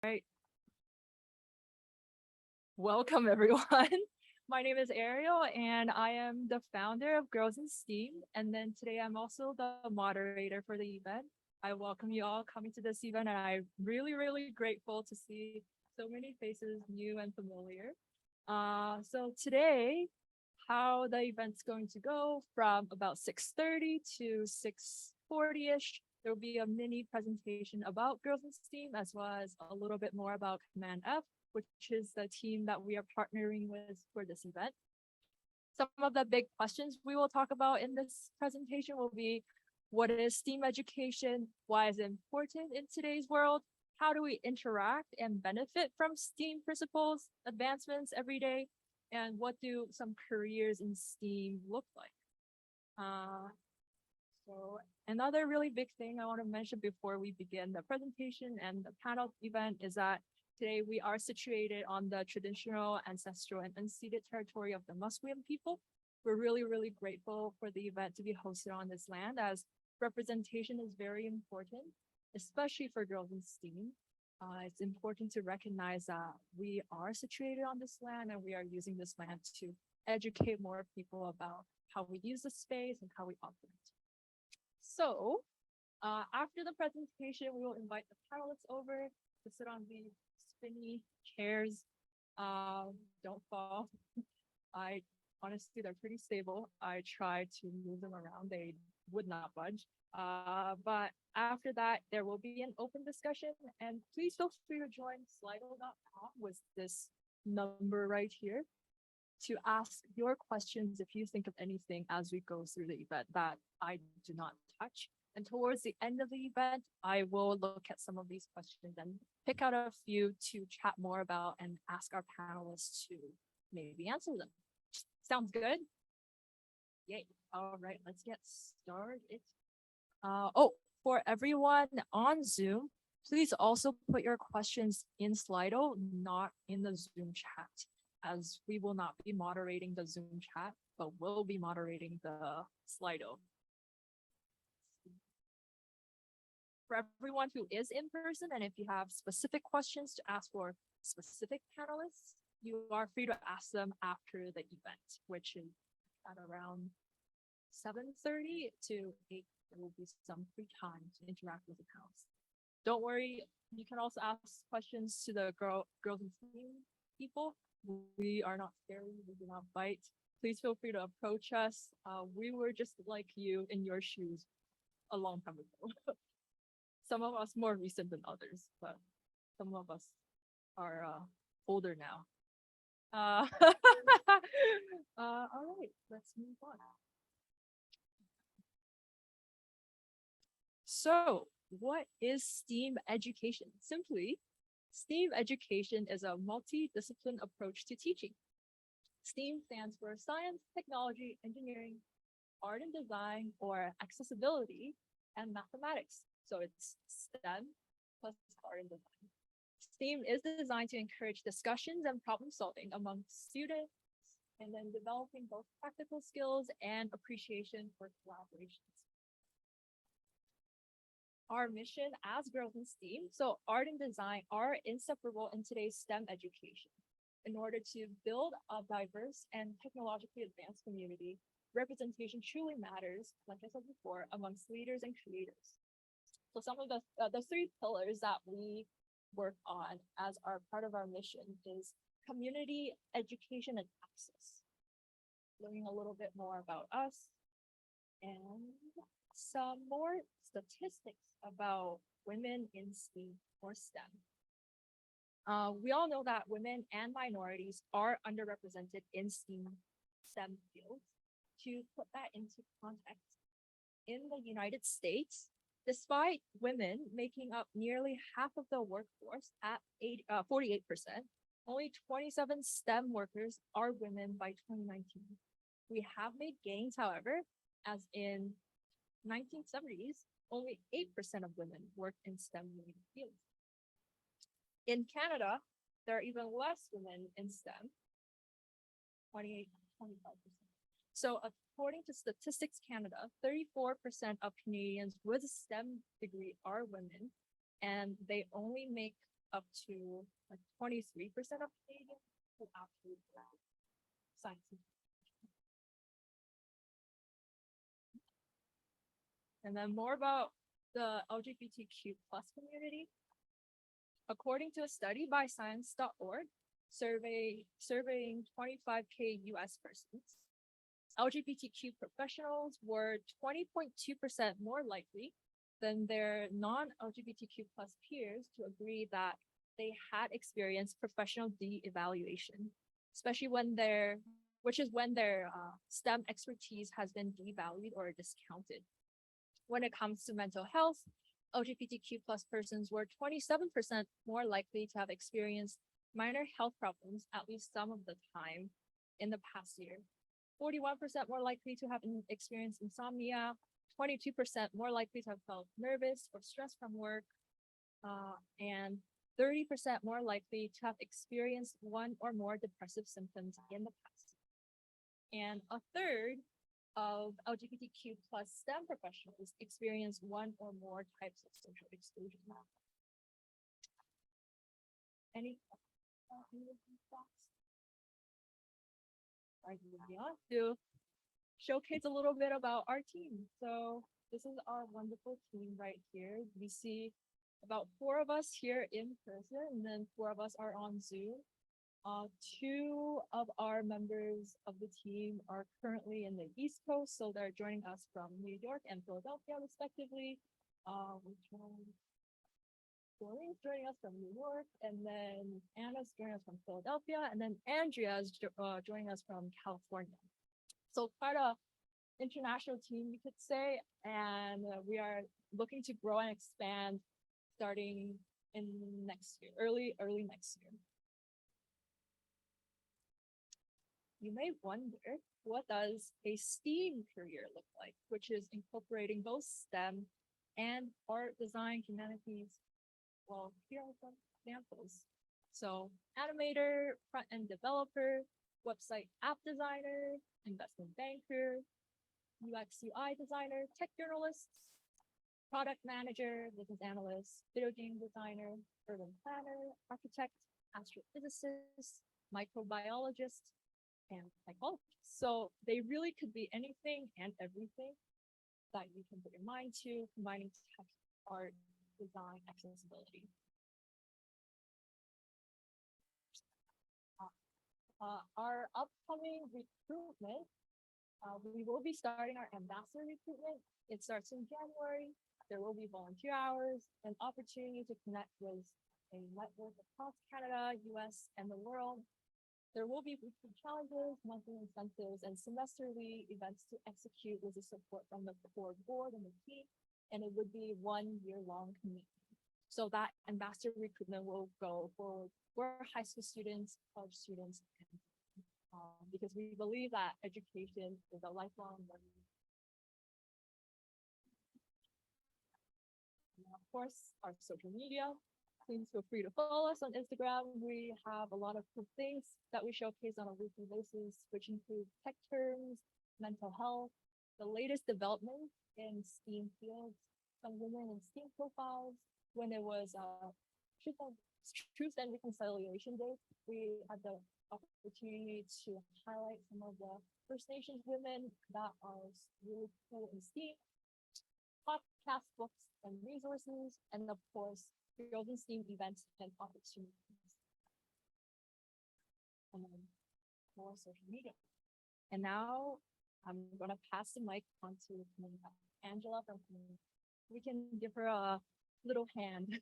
Right. Welcome, everyone. My name is Ariel, and I am the founder of Girls in STEAM. And then today I'm also the moderator for the event. I welcome you all coming to this event, and I'm really grateful to see so many faces new and familiar. So today, how the event's going to go from about 6:30 to 6:40ish. There will be a mini presentation about Girls in STEAM, as well as a little bit more about Command F, which is the team that we are partnering with for this event. Some of the big questions we will talk about in this presentation will be, what is STEAM education? Why is it important in today's world? How do we interact and benefit from STEAM principles, advancements every day? And what do some careers in STEAM look like? So another really big thing I want to mention before we begin the presentation and the panel event is that today we are situated on the traditional, ancestral, and unceded territory of the Musqueam people. We're really grateful for the event to be hosted on this land, as representation is very important, especially for girls in STEAM. It's important to recognize that we are situated on this land and we are using this land to educate more people about how we use the space and how we operate. So after the presentation, we will invite the panelists over to sit on the spinny chairs. Don't fall. I honestly, they're pretty stable. I tried to move them around. They would not budge. But after that, there will be an open discussion, and please feel free to join slido.com with this number right here to ask your questions if you think of anything as we go through the event that I do not touch. And towards the end of the event, I will look at some of these questions and pick out a few to chat more about and ask our panelists to maybe answer them. Sounds good? Yay. All right, let's get started. For everyone on Zoom, please also put your questions in Slido, not in the Zoom chat, as we will not be moderating the Zoom chat, but we'll be moderating the Slido. For everyone who is in person, and if you have specific questions to ask for specific panelists, you are free to ask them after the event, which is at around 7:30 to 8. There will be some free time to interact with the panelists. Don't worry, you can also ask questions to the girls and team people. We are not scary, we do not bite. Please feel free to approach us. We were just like you in your shoes a long time ago. Some of us more recent than others, but some of us are older now. All right, let's move on. So, what is STEAM education? Simply, STEAM education is a multidiscipline approach to teaching. STEAM stands for science, technology, engineering, art and design, or accessibility, and mathematics. So it's STEM plus art and design. STEAM is designed to encourage discussions and problem solving among students, and then developing both practical skills and appreciation for collaborations. Our mission as Girls in STEAM, so art and design are inseparable in today's STEM education. In order to build a diverse and technologically advanced community, representation truly matters, like I said before, amongst leaders and creators. So some of the three pillars that we work on as our part of our mission is community, education, and access. Learning a little bit more about us and some more statistics about women in STEAM or STEM. We all know that women and minorities are underrepresented in STEM fields. To put that into context, in the United States, despite women making up nearly half of the workforce at 48%, only 27 STEM workers are women by 2019. We have made gains, however, as in 1970s, only 8% of women worked in STEM-related fields. In Canada, there are even less women in STEM, 28, 25%. So according to Statistics Canada, 34% of Canadians with a STEM degree are women, and they only make up to like 23% of Canadians who actually grad science. And then more about the LGBTQ plus community. According to a study by science.org, surveying 25K US persons, LGBTQ professionals were 20.2% more likely than their non-LGBTQ plus peers to agree that they had experienced professional de-evaluation, especially when their STEM expertise has been devalued or discounted. When it comes to mental health, LGBTQ plus persons were 27% more likely to have experienced minor health problems at least some of the time in the past year. 41% more likely to have experienced insomnia, 22% more likely to have felt nervous or stressed from work, and 30% more likely to have experienced one or more depressive symptoms in the past. And a third of LGBTQ plus STEM professionals experience one or more types of social exclusion. Any thoughts? Right, moving on to showcase a little bit about our team. So this is our wonderful team right here. We see about 4 of us here in person, and then 4 of us are on Zoom. 2 of our members of the team are currently in the East Coast, so they're joining us from New York and Philadelphia, respectively. Doreen's joining us from New York, and then Anna's joining us from Philadelphia, and then Andrea's joining us from California. So quite a international team, you could say, and we are looking to grow and expand starting in next year, early next year. You may wonder, what does a STEAM career look like, which is incorporating both STEM and art, design, humanities. Well, here are some examples. So animator, front-end developer, website app designer, investment banker, UX UI designer, tech journalist, product manager, business analyst, video game designer, urban planner, architect, astrophysicist, microbiologist, and psychologist. So they really could be anything and everything that you can put your mind to, combining tech, art, design, accessibility. Our upcoming recruitment, we will be starting our ambassador recruitment. It starts in January. There will be volunteer hours, an opportunity to connect with a network across Canada, US, and the world. There will be weekly challenges, monthly incentives, and semesterly events to execute with the support from the core board and the team, and it would be 1 year-long commitment. So that ambassador recruitment will go for high school students, college students, and, because we believe that education is a lifelong learning. And of course, our social media. Please feel free to follow us on Instagram. We have a lot of cool things that we showcase on a weekly basis, which include tech terms, mental health, the latest developments in STEAM fields, some women in STEAM profiles. When it was Truth and Reconciliation Day, we had the opportunity to highlight some of the First Nations women that are really cool in STEAM, podcast, books, and resources, and of course, Girls in STEAM events and opportunities. And then more social media. And now I'm gonna pass the mic on to Angela from PANELISTS. We can give her a little hand.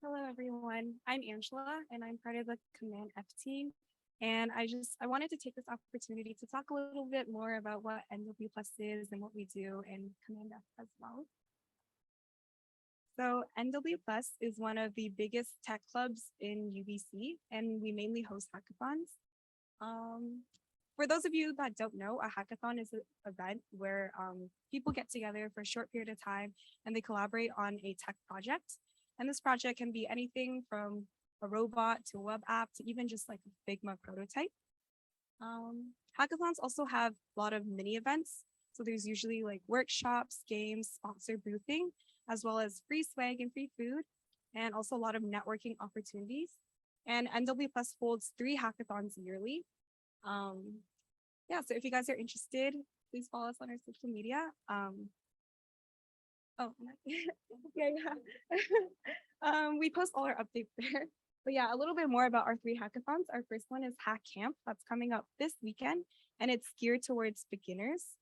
Hello, everyone. I'm Angela, and I'm part of the cmd-f team. And I wanted to take this opportunity to talk a little bit more about what NW Plus is and what we do in cmd-f as well. So NW Plus is one of the biggest tech clubs in UBC, and we mainly host hackathons. For those of you that don't know, a hackathon is an event where people get together for a short period of time and they collaborate on a tech project. And this project can be anything from a robot to a web app to even just like a Figma prototype. Hackathons also have a lot of mini events. So there's usually like workshops, games, sponsor boothing, as well as free swag and free food, and also a lot of networking opportunities. And NW Plus holds 3 hackathons yearly. Yeah, so if you guys are interested, please follow us on our social media. Oh, yeah, yeah. We post all our updates there. But yeah, a little bit more about our 3 hackathons. Our first one is Hack Camp. That's coming up this weekend, and it's geared towards beginners.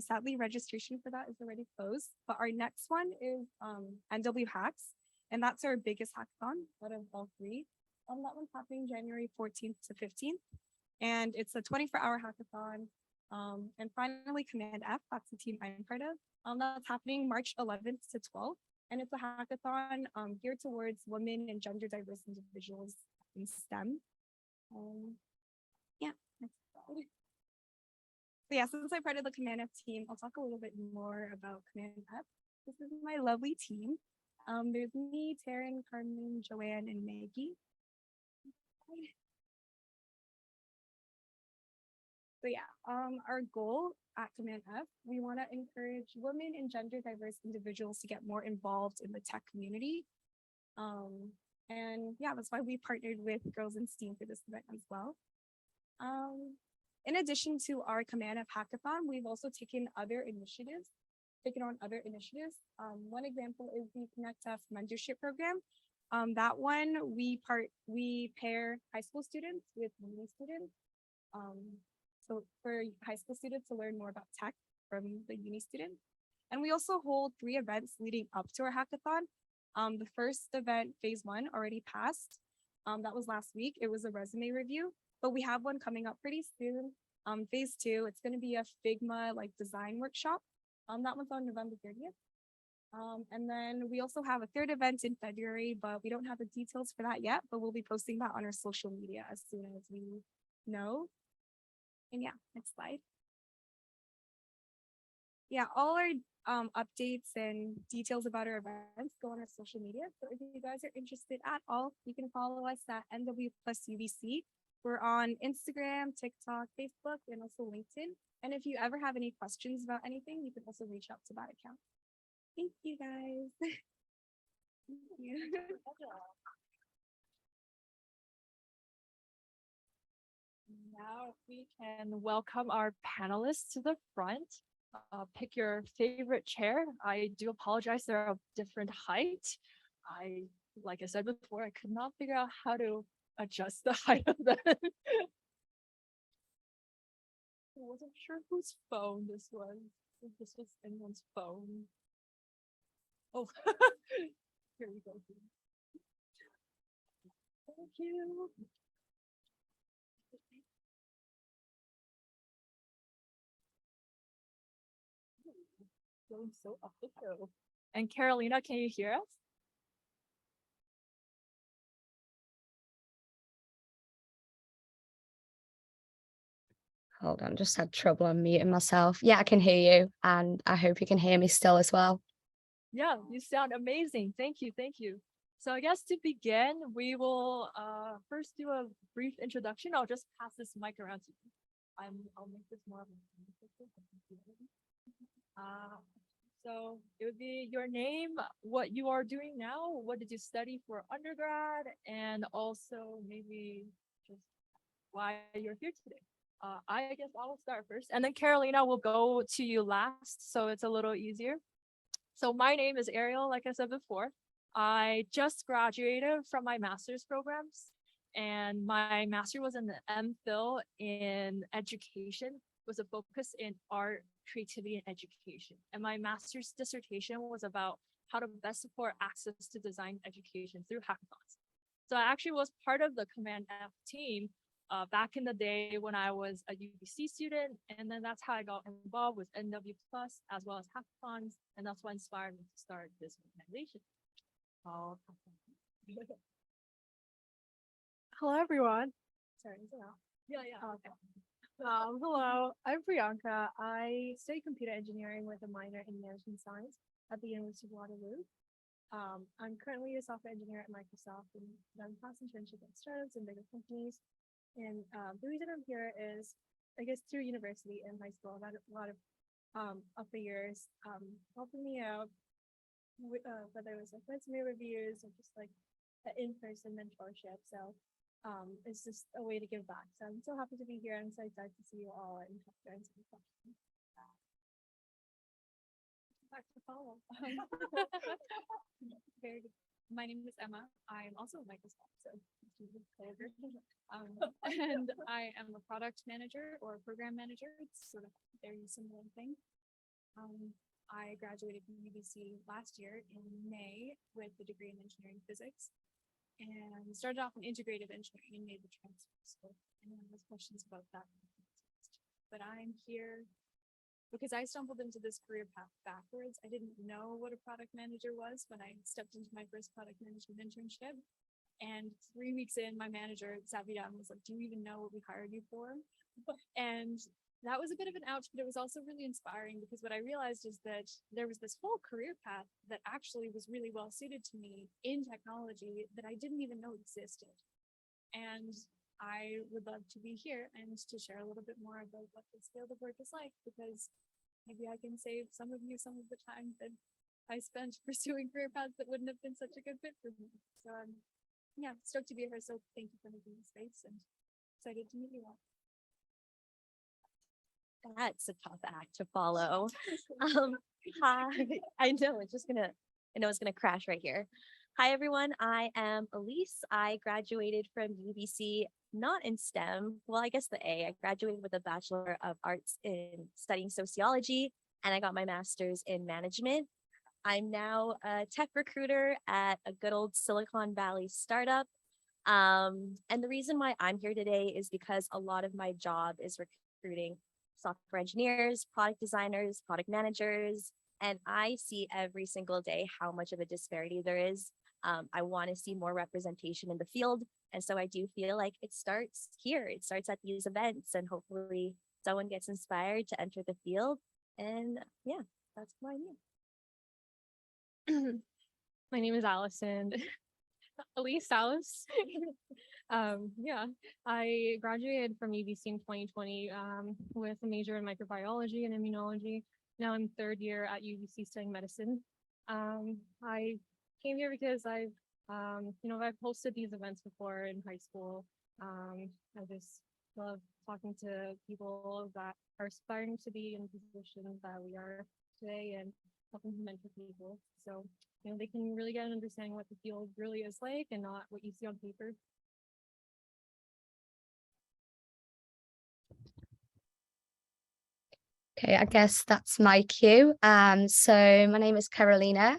Sadly, registration for that is already closed. But our next one is NW Hacks, and that's our biggest hackathon out of all 3. That one's happening January 14th to 15th, and it's a 24-hour hackathon. And finally, Command F, that's the team I'm part of. That's happening March 11th to 12th. And it's a hackathon geared towards women and gender diverse individuals in STEM. Yeah, next slide. So yeah, since I'm part of the Command F team, I'll talk a little bit more about Command F. This is my lovely team. There's me, Taryn, Carmen, Joanne, and Maggie. So yeah, our goal at Command F, we want to encourage women and gender diverse individuals to get more involved in the tech community. And yeah, that's why we partnered with Girls in STEAM for this event as well. In addition to our Command F hackathon, we've also taken on other initiatives. One example is the Connect F mentorship program. That one, we pair high school students with uni students. So for high school students to learn more about tech from the uni students. And we also hold 3 events leading up to our hackathon. The first event, phase 1, already passed. That was last week. It was a resume review, but we have one coming up pretty soon. Phase 2, it's going to be a Figma like design workshop. That one's on November 30th. And then we also have a 3rd event in February, but we don't have the details for that yet, but we'll be posting that on our social media as soon as we know. And yeah, next slide. Yeah, all our updates and details about our events go on our social media. So if you guys are interested at all, you can follow us at NW Plus UBC. We're on Instagram, TikTok, Facebook, and also LinkedIn. And if you ever have any questions about anything, you can also reach out to that account. Thank you guys. Thank you. Now we can welcome our panelists to the front. Pick your favorite chair. I do apologize, they're of different height. Like I said before, I could not figure out how to adjust the height of them. I wasn't sure whose phone this was. If this was anyone's phone. Oh, here we go. Thank you. Going so up the hill. And Karolina, can you hear us? Hold on, just had trouble unmuting myself. Yeah, I can hear you, and I hope you can hear me still as well. Yeah, you sound amazing. Thank you. Thank you. So I guess to begin, we will first do a brief introduction. I'll just pass this mic around to you. I'll make this more of a so it would be your name, what you are doing now, what did you study for undergrad, and also maybe just why you're here today. I guess I will start first, and then Karolina will go to you last, so it's a little easier. So my name is Ariel, like I said before. I just graduated from my master's programs, and my master was in the MPhil in education, with a focus in art, creativity, and education. And my master's dissertation was about how to best support access to design education through hackathons. So I actually was part of the Command F team back in the day when I was a UBC student, and then that's how I got involved with NW Plus as well as hackathons, and that's what inspired me to start this organization. Hello, everyone. Sorry, is it out? Yeah, yeah. Oh, okay. Hello, I'm Priyanka. I study computer engineering with a minor in management science at the University of Waterloo. I'm currently a software engineer at Microsoft and done past internship at startups and bigger companies. And the reason I'm here is, I guess, through university and high school, I've had a lot of the years helping me out, whether it was like resume reviews or just like the in-person mentorship. So it's just a way to give back. So I'm so happy to be here. I'm so excited to see you all and have to answer the questions. Back to follow. Very good. My name is Emma. I'm also a Microsoft, so and I am a product manager or a program manager. It's sort of a very similar thing. I graduated from UBC last year in May with a degree in engineering physics, and started off in integrative engineering and made the transfer. So anyone has questions about that? But I'm here because I stumbled into this career path backwards. I didn't know what a product manager was when I stepped into my first product management internship. And 3 weeks in, my manager sat me down and was like, "Do you even know what we hired you for?" And that was a bit of an ouch, but it was also really inspiring because what I realized is that there was this whole career path that actually was really well suited to me in technology that I didn't even know existed. And I would love to be here and to share a little bit more about what this field of work is like, because maybe I can save some of you some of the time that I spent pursuing career paths that wouldn't have been such a good fit for me. So I'm stoked to be here. So thank you for making the space and excited to meet you all. That's a tough act to follow. Hi, I know it's gonna crash right here. Hi everyone, I am Elise. I graduated from UBC, not in STEM. Well, I guess the A. I graduated with a Bachelor of Arts in studying sociology, and I got my master's in management. I'm now a tech recruiter at a good old Silicon Valley startup. And the reason why I'm here today is because a lot of my job is recruiting software engineers, product designers, product managers, and I see every single day how much of a disparity there is. I want to see more representation in the field. And so I do feel like it starts here. It starts at these events, and hopefully someone gets inspired to enter the field. And yeah, that's why I'm here. My name is Allison. Elise Alice. Yeah, I graduated from UBC in 2020 with a major in microbiology and immunology. Now I'm third year at UBC studying medicine. I came here because I've hosted these events before in high school. I just love talking to people that are aspiring to be in the positions that we are today and helping to mentor people. So, they can really get an understanding what the field really is like and not what you see on paper. Okay, I guess that's my cue. So my name is Karolina.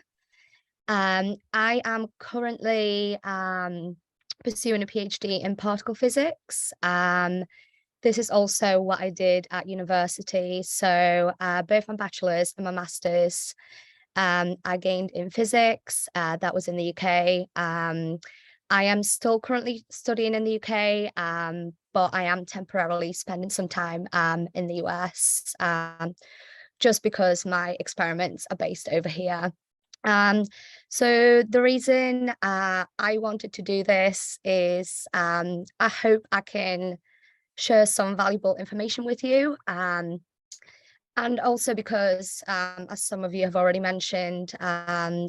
I am currently pursuing a PhD in particle physics. This is also what I did at university. So both my bachelor's and my master's I gained in physics. That was in the UK. I am still currently studying in the UK, but I am temporarily spending some time in the US, just because my experiments are based over here. So the reason I wanted to do this is I hope I can share some valuable information with you. And also because, as some of you have already mentioned,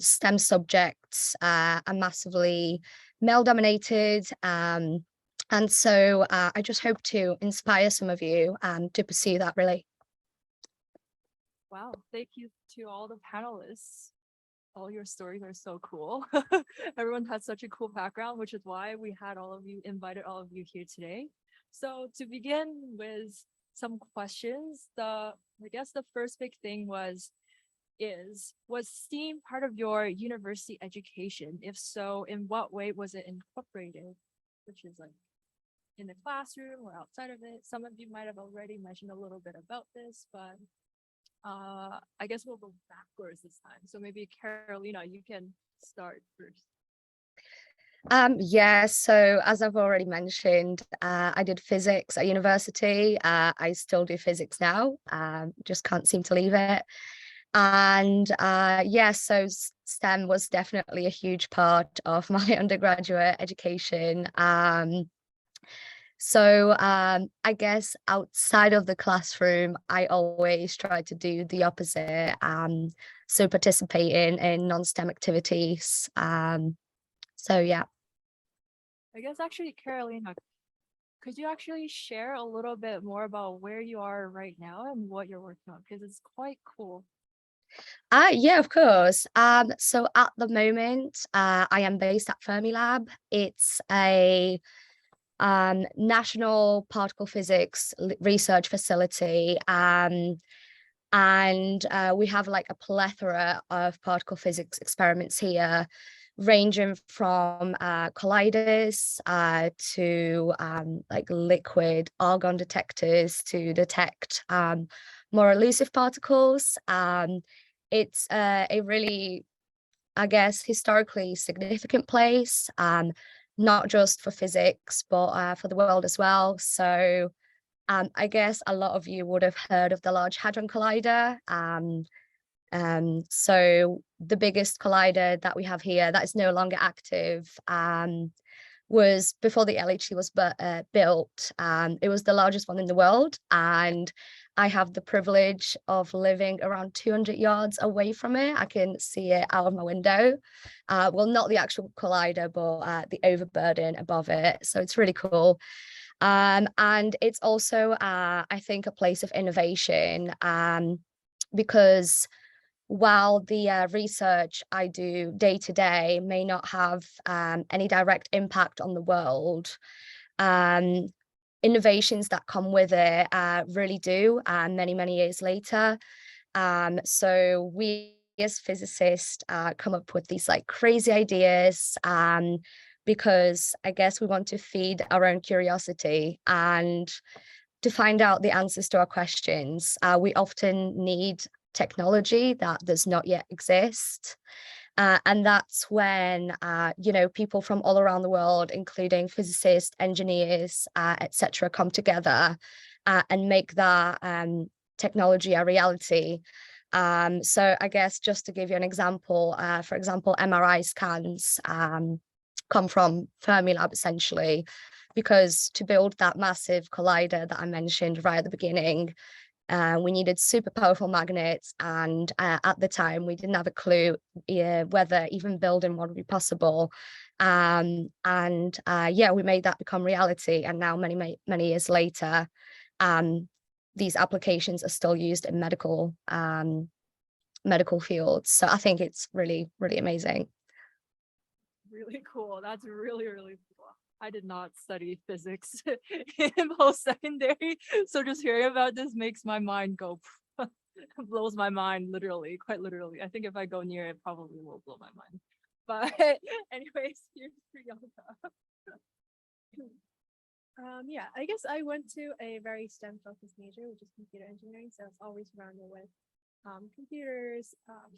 STEM subjects are massively male-dominated. And so I just hope to inspire some of you to pursue that, really. Wow, thank you to all the panelists. All your stories are so cool. Everyone has such a cool background, which is why we had invited all of you here today. So to begin with some questions, I guess the first big thing was STEAM part of your university education? If so, in what way was it incorporated? Which is like in the classroom or outside of it? Some of you might have already mentioned a little bit about this, but I guess we'll go backwards this time. So maybe Karolina, you can start first. Yeah, so as I've already mentioned, I did physics at university. I still do physics now, just can't seem to leave it. And yeah, so STEM was definitely a huge part of my undergraduate education. So I guess outside of the classroom, I always try to do the opposite. So participating in non-STEM activities. So yeah. I guess actually, Karolina, could you actually share a little bit more about where you are right now and what you're working on? Because it's quite cool. Yeah, of course. So at the moment, I am based at Fermilab. It's a national particle physics research facility. And we have like a plethora of particle physics experiments here, ranging from colliders to like liquid argon detectors to detect more elusive particles. It's a really, I guess, historically significant place, not just for physics, but for the world as well. So I guess a lot of you would have heard of the Large Hadron Collider. So the biggest collider that we have here that is no longer active was before the LHC was built. It was the largest one in the world, and I have the privilege of living around 200 yards away from it. I can see it out of my window. Well, not the actual collider, but the overburden above it. So it's really cool. And it's also, I think, a place of innovation, because while the research I do day to day may not have any direct impact on the world, innovations that come with it really do, many, many years later. So we as physicists come up with these like crazy ideas, because I guess we want to feed our own curiosity and to find out the answers to our questions. We often need technology that does not yet exist. And that's when, people from all around the world, including physicists, engineers, etc., come together and make that technology a reality. So I guess just to give you an example, for example, MRI scans come from Fermilab essentially, because to build that massive collider that I mentioned right at the beginning, we needed super powerful magnets, and at the time we didn't have a clue whether even building one would be possible. Yeah, we made that become reality, and now many years later, these applications are still used in medical fields. So I think it's really, really amazing. Really cool. That's really, really cool. I did not study physics in post-secondary, so just hearing about this makes my mind go blows my mind, literally, quite literally. I think if I go near it, probably will blow my mind. But anyways, here's Priyanka. Yeah, I guess I went to a very STEM focused major, which is computer engineering. So it's always surrounded with computers,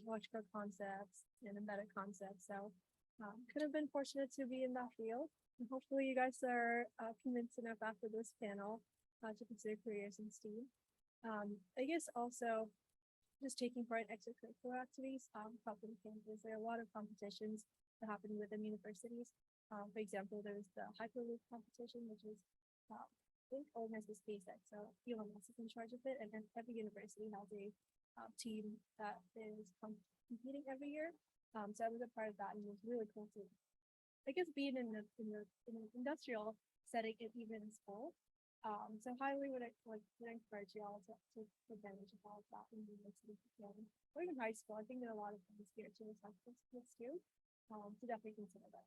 electrical concepts, and embedded concepts. So could have been fortunate to be in that field. And hopefully you guys are convinced enough after this panel to consider careers in STEAM. I guess also just taking part in extracurricular activities, helping campus. There are a lot of competitions that happen within universities. For example, there's the Hyperloop competition, which is I think organized by SpaceX. So Elon Musk is in charge of it, and then every university has a team that is competing every year. So I was a part of that, and it was really cool to, I guess, being in an industrial setting, even in school. So highly would encourage you all to advantage of all of that in university or even high school. I think there are a lot of things here to reflect this too. So definitely consider that.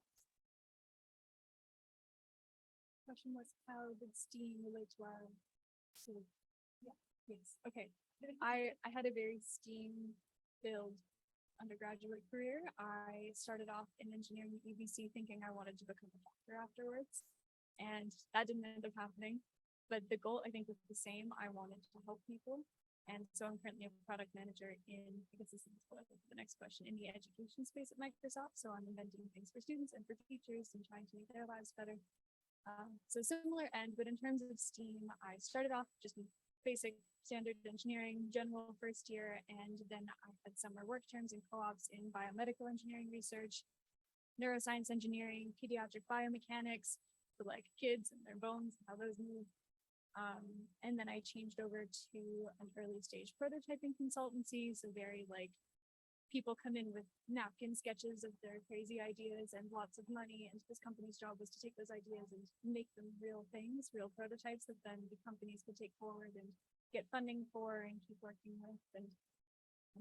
Question was, how did STEAM relate to our yes. Okay. I had a very STEAM filled undergraduate career. I started off in engineering at UBC thinking I wanted to become a doctor afterwards, and that didn't end up happening. But the goal, I think, was the same. I wanted to help people, and so I'm currently a product manager in, I guess this is the next question, in the education space at Microsoft. So I'm inventing things for students and for teachers and trying to make their lives better. So similar end, but in terms of STEAM, I started off just basic standard engineering, general first year, and then I had summer work terms and co-ops in biomedical engineering research, neuroscience engineering, pediatric biomechanics, to like kids and their bones, how those move. And then I changed over to an early stage prototyping consultancy. So very like people come in with napkin sketches of their crazy ideas and lots of money. And this company's job was to take those ideas and make them real things, real prototypes that then the companies could take forward and get funding for and keep working with. And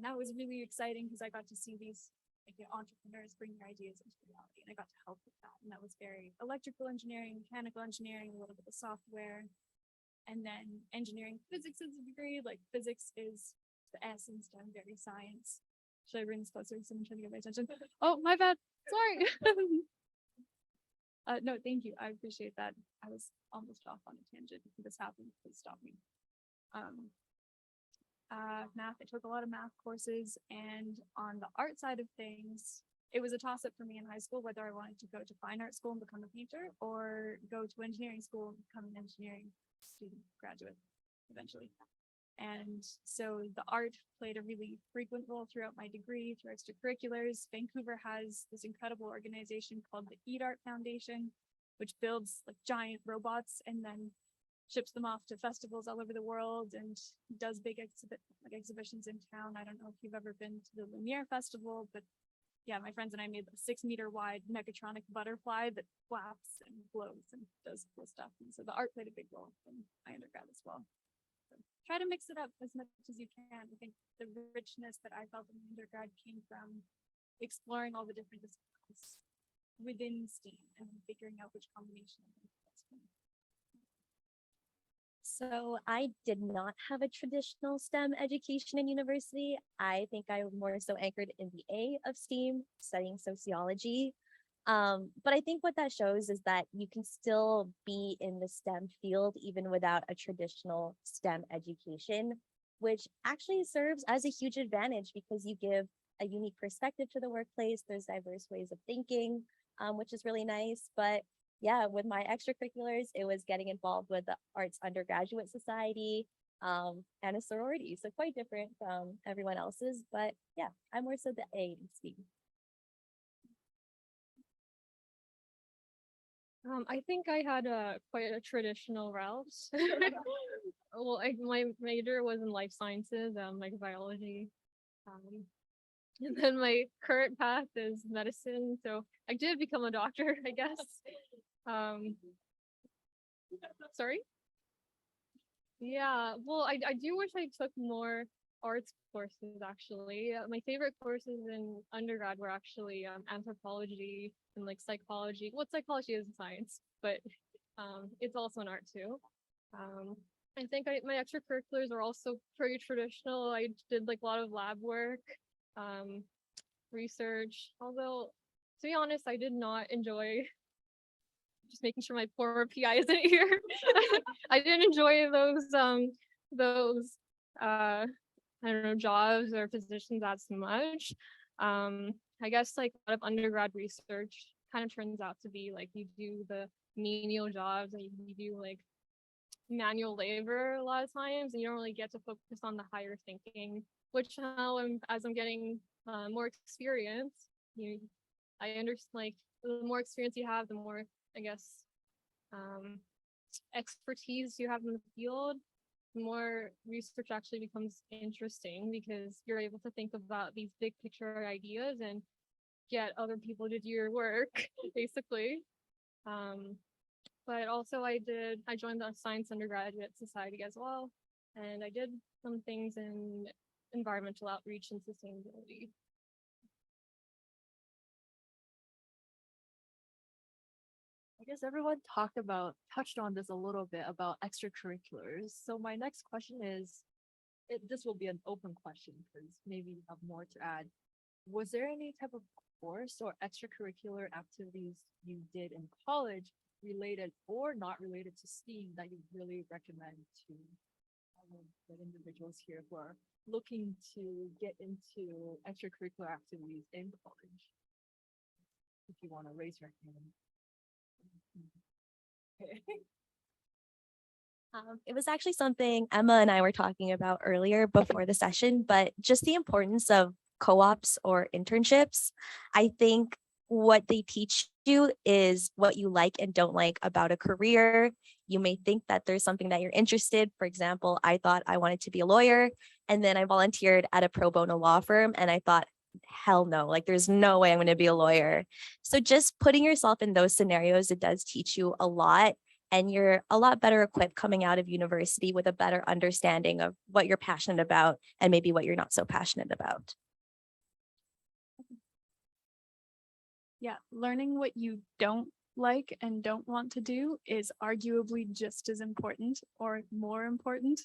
that was really exciting because I got to see these like entrepreneurs bring their ideas into reality, and I got to help with that. And that was very electrical engineering, mechanical engineering, a little bit of software, and then engineering physics as a degree. Like physics is the S in STEM, very science. Should I bring this closer? Someone trying to get my attention. Oh, my bad. Sorry. No, thank you. I appreciate that. I was almost off on a tangent. If this happened, please stop me. Math, I took a lot of math courses, and on the art side of things, it was a toss-up for me in high school whether I wanted to go to fine art school and become a painter or go to engineering school and become an engineering student graduate eventually. And so the art played a really frequent role throughout my degree, through extracurriculars. Vancouver has this incredible organization called the Eat Art Foundation, which builds like giant robots and then ships them off to festivals all over the world and does big exhibitions in town. I don't know if you've ever been to the Lumiere Festival, but yeah, my friends and I made a 6-meter wide mechatronic butterfly that flaps and flows and does cool stuff. And so the art played a big role in my undergrad as well. So try to mix it up as much as you can. I think the richness that I felt in undergrad came from exploring all the different disciplines within STEAM and figuring out which combination of them best for me. So I did not have a traditional STEM education in university. I think I was more so anchored in the A of STEAM, studying sociology. But I think what that shows is that you can still be in the STEM field even without a traditional STEM education, which actually serves as a huge advantage because you give a unique perspective to the workplace. There's diverse ways of thinking, which is really nice. But yeah, with my extracurriculars, it was getting involved with the Arts Undergraduate Society and a sorority. So quite different from everyone else's. But yeah, I'm more so the A in STEAM. I think I had quite a traditional route. Well, my major was in life sciences, microbiology. And then my current path is medicine. So I did become a doctor, I guess. Sorry? Yeah, well, I do wish I took more arts courses, actually. My favorite courses in undergrad were actually anthropology and like psychology. Well, psychology is a science, but it's also an art too. I think my extracurriculars are also pretty traditional. I did like a lot of lab work, research, although to be honest, I did not enjoy just making sure my poor PI isn't here. I didn't enjoy those I don't know, jobs or positions as much. I guess like a lot of undergrad research kind of turns out to be like you do the menial jobs and you do like manual labor a lot of times, and you don't really get to focus on the higher thinking, which now as I'm getting more experience, I understand like the more experience you have, the more, I guess, expertise you have in the field, the more research actually becomes interesting because you're able to think about these big picture ideas and get other people to do your work, basically. But also I joined the Science Undergraduate Society as well, and I did some things in environmental outreach and sustainability. I guess everyone touched on this a little bit about extracurriculars. So my next question is, this will be an open question because maybe you have more to add. Was there any type of course or extracurricular activities you did in college related or not related to STEAM that you really recommend to the individuals here who are looking to get into extracurricular activities in college? If you want to raise your hand. It was actually something Emma and I were talking about earlier before the session, but just the importance of co-ops or internships. I think what they teach you is what you like and don't like about a career. You may think that there's something that you're interested. For example, I thought I wanted to be a lawyer, and then I volunteered at a pro bono law firm, and I thought, hell no, like there's no way I'm going to be a lawyer. So just putting yourself in those scenarios, it does teach you a lot, and you're a lot better equipped coming out of university with a better understanding of what you're passionate about and maybe what you're not so passionate about. Yeah, learning what you don't like and don't want to do is arguably just as important or more important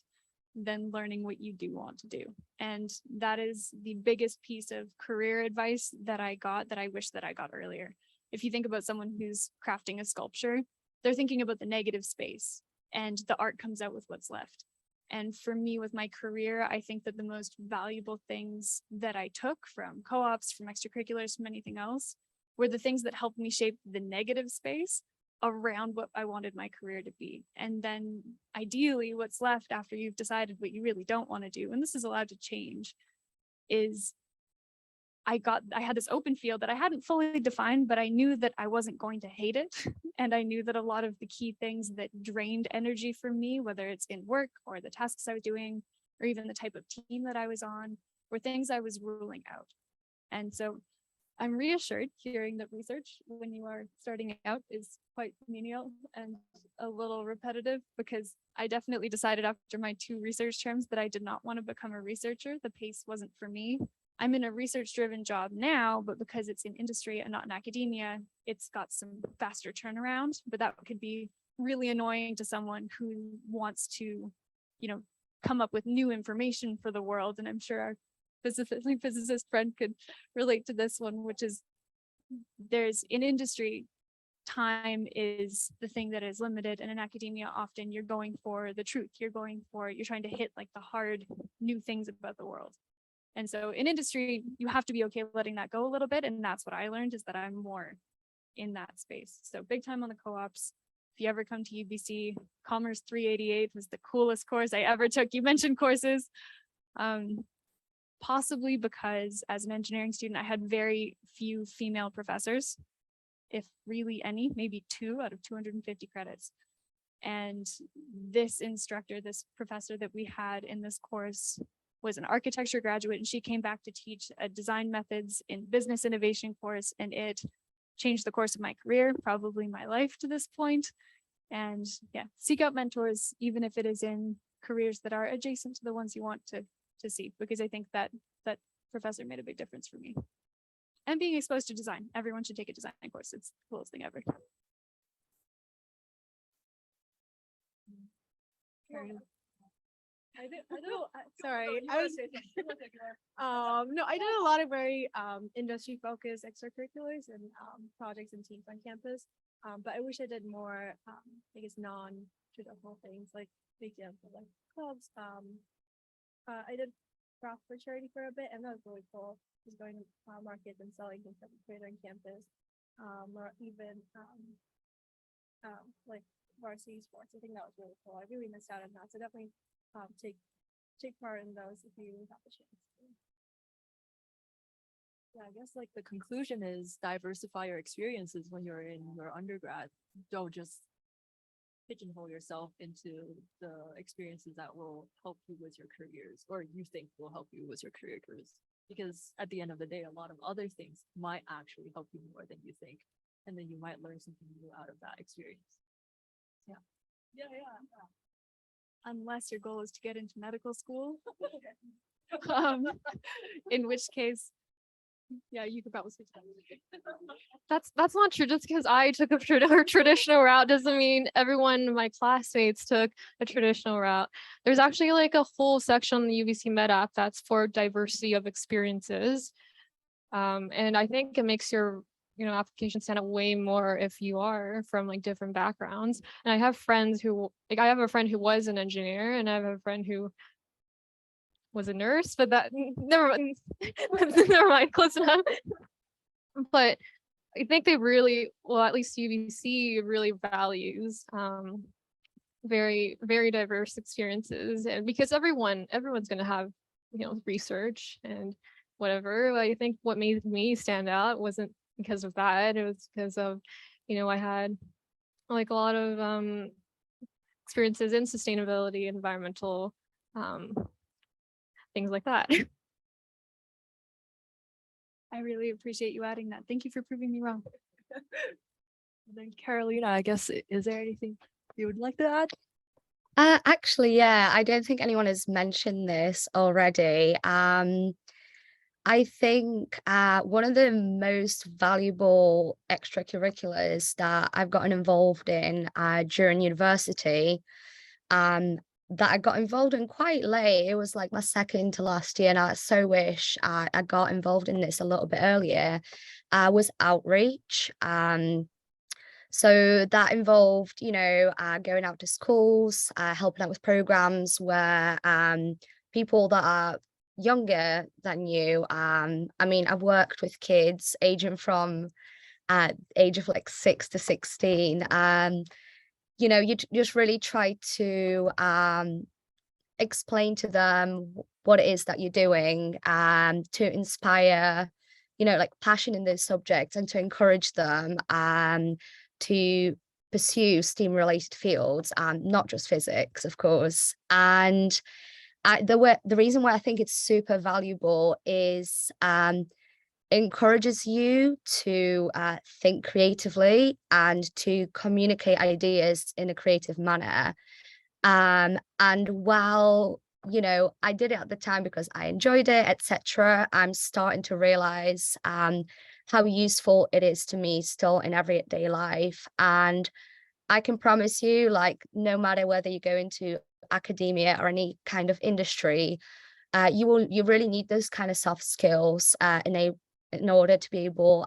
than learning what you do want to do. And that is the biggest piece of career advice that I got that I wish that I got earlier. If you think about someone who's crafting a sculpture, they're thinking about the negative space and the art comes out with what's left. And for me, with my career, I think that the most valuable things that I took from co-ops, from extracurriculars, from anything else, were the things that helped me shape the negative space around what I wanted my career to be. And then ideally what's left after you've decided what you really don't want to do, and this is allowed to change, is I had this open field that I hadn't fully defined, but I knew that I wasn't going to hate it. And I knew that a lot of the key things that drained energy from me, whether it's in work or the tasks I was doing, or even the type of team that I was on, were things I was ruling out. And so I'm reassured hearing that research when you are starting out is quite menial and a little repetitive, because I definitely decided after my 2 research terms that I did not want to become a researcher. The pace wasn't for me. I'm in a research-driven job now, but because it's in industry and not in academia, it's got some faster turnaround, but that could be really annoying to someone who wants to, come up with new information for the world. And I'm sure our physicist friend could relate to this one, which is there's in industry, time is the thing that is limited, and in academia often you're going for the truth, you're trying to hit like the hard new things about the world. And so in industry you have to be okay letting that go a little bit, and that's what I learned, is that I'm more in that space. So big time on the co-ops. If you ever come to UBC, Commerce 388 was the coolest course I ever took. You mentioned courses. Possibly because as an engineering student, I had very few female professors, if really any, maybe 2 out of 250 credits. And this instructor, this professor that we had in this course, was an architecture graduate, and she came back to teach a design methods in business innovation course, and it changed the course of my career, probably my life to this point. And yeah, seek out mentors, even if it is in careers that are adjacent to the ones you want to see, because I think that professor made a big difference for me. And being exposed to design. Everyone should take a design course. It's the coolest thing ever. No, I did a lot of very industry focused extracurriculars and projects and teams on campus. But I wish I did more I guess non-traditional things, like for example, like clubs. I did craft for charity for a bit, and that was really cool. Just going to markets and selling things that we created on campus, or even like varsity sports. I think that was really cool. I really missed out on that. So definitely take part in those if you have the chance. Yeah, I guess like the conclusion is diversify your experiences when you're in your undergrad. Don't just pigeonhole yourself into the experiences that will help you with your careers, or you think will help you with your career careers. Because at the end of the day, a lot of other things might actually help you more than you think. And then you might learn something new out of that experience. Yeah. Unless your goal is to get into medical school, in which case, yeah, you could probably switch that. That's not true. Just because I took a traditional route doesn't mean everyone in my classmates took a traditional route. There's actually like a whole section on the UBC Med app that's for diversity of experiences. And I think it makes your application stand out way more if you are from like different backgrounds. And I have friends who, like, I have a friend who was an engineer, and I have a friend who was a nurse, but that never mind, close enough. But I think they really, well, at least UBC really values very, very diverse experiences, and because everyone's going to have research and whatever. I think what made me stand out wasn't because of that. It was because of, I had like a lot of experiences in sustainability, environmental things like that. I really appreciate you adding that. Thank you for proving me wrong. And then Karolina, I guess, is there anything you would like to add? Actually, yeah, I don't think anyone has mentioned this already. I think one of the most valuable extracurriculars that I've gotten involved in during university, that I got involved in quite late. It was like my second to last year, and I so wish I got involved in this a little bit earlier, was outreach. So that involved, going out to schools, helping out with programs where people that are younger than you, I mean, I've worked with kids aging from age of like 6 to 16. You just really try to explain to them what it is that you're doing, to inspire, like passion in those subjects, and to encourage them to pursue STEAM related fields, not just physics, of course. And the reason why I think it's super valuable is encourages you to think creatively and to communicate ideas in a creative manner. And while I did it at the time because I enjoyed it, etc., I'm starting to realize how useful it is to me still in everyday life. And I can promise you, like, no matter whether you go into academia or any kind of industry, you really need those kind of soft skills in order to be able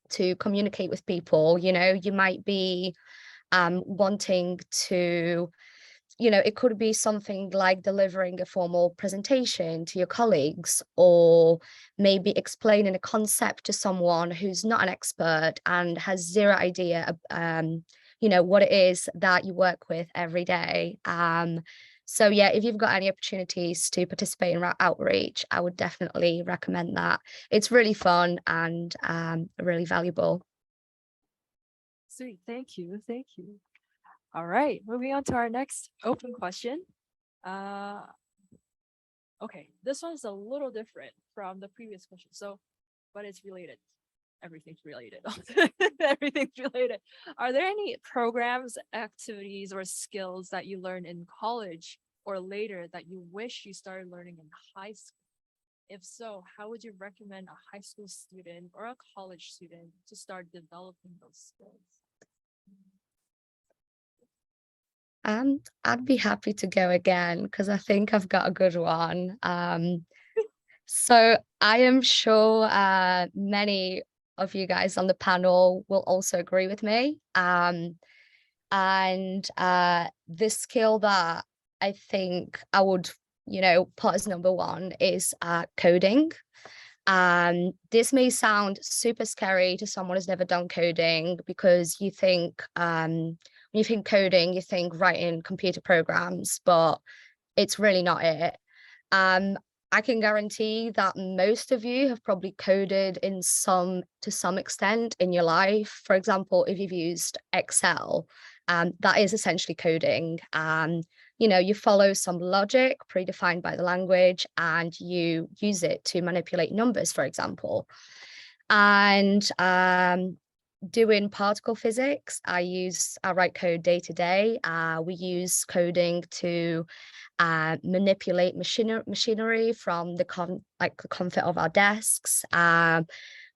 to communicate with people. You might be wanting to, it could be something like delivering a formal presentation to your colleagues, or maybe explaining a concept to someone who's not an expert and has zero idea what it is that you work with every day. So yeah, if you've got any opportunities to participate in outreach, I would definitely recommend that. It's really fun and really valuable. Sweet, thank you, thank you. All right, moving on to our next open question. Okay, this one's a little different from the previous question, but it's related. Everything's related. Everything's related. Are there any programs, activities, or skills that you learned in college or later that you wish you started learning in high school? If so, how would you recommend a high school student or a college student to start developing those skills? I'd be happy to go again because I think I've got a good one. So I am sure many of you guys on the panel will also agree with me. And the skill that I think I would, put as number one is coding. This may sound super scary to someone who's never done coding, because you think when you think coding, you think writing computer programs, but it's really not it. I can guarantee that most of you have probably coded to some extent in your life. For example, if you've used Excel, that is essentially coding. You follow some logic predefined by the language and you use it to manipulate numbers, for example. And doing particle physics, I write code day to day. We use coding to manipulate machinery from the comfort of our desks.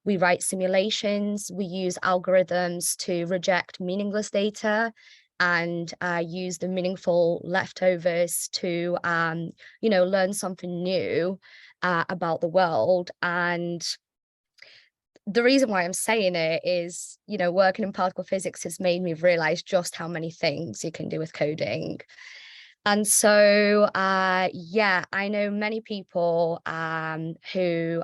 We write simulations. We use algorithms to reject meaningless data and use the meaningful leftovers to learn something new about the world. And the reason why I'm saying it is, working in particle physics has made me realize just how many things you can do with coding. And so, yeah, I know many people who,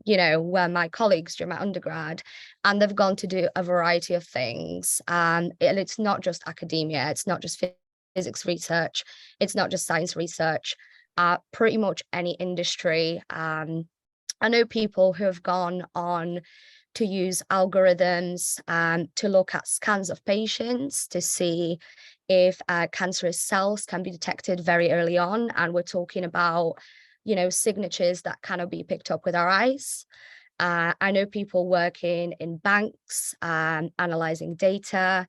were my colleagues during my undergrad, and they've gone to do a variety of things. And it's not just academia, it's not just physics research, it's not just science research, pretty much any industry. I know people who have gone on to use algorithms to look at scans of patients to see if cancerous cells can be detected very early on. And we're talking about, you know, signatures that cannot be picked up with our eyes. I know people working in banks, analyzing data.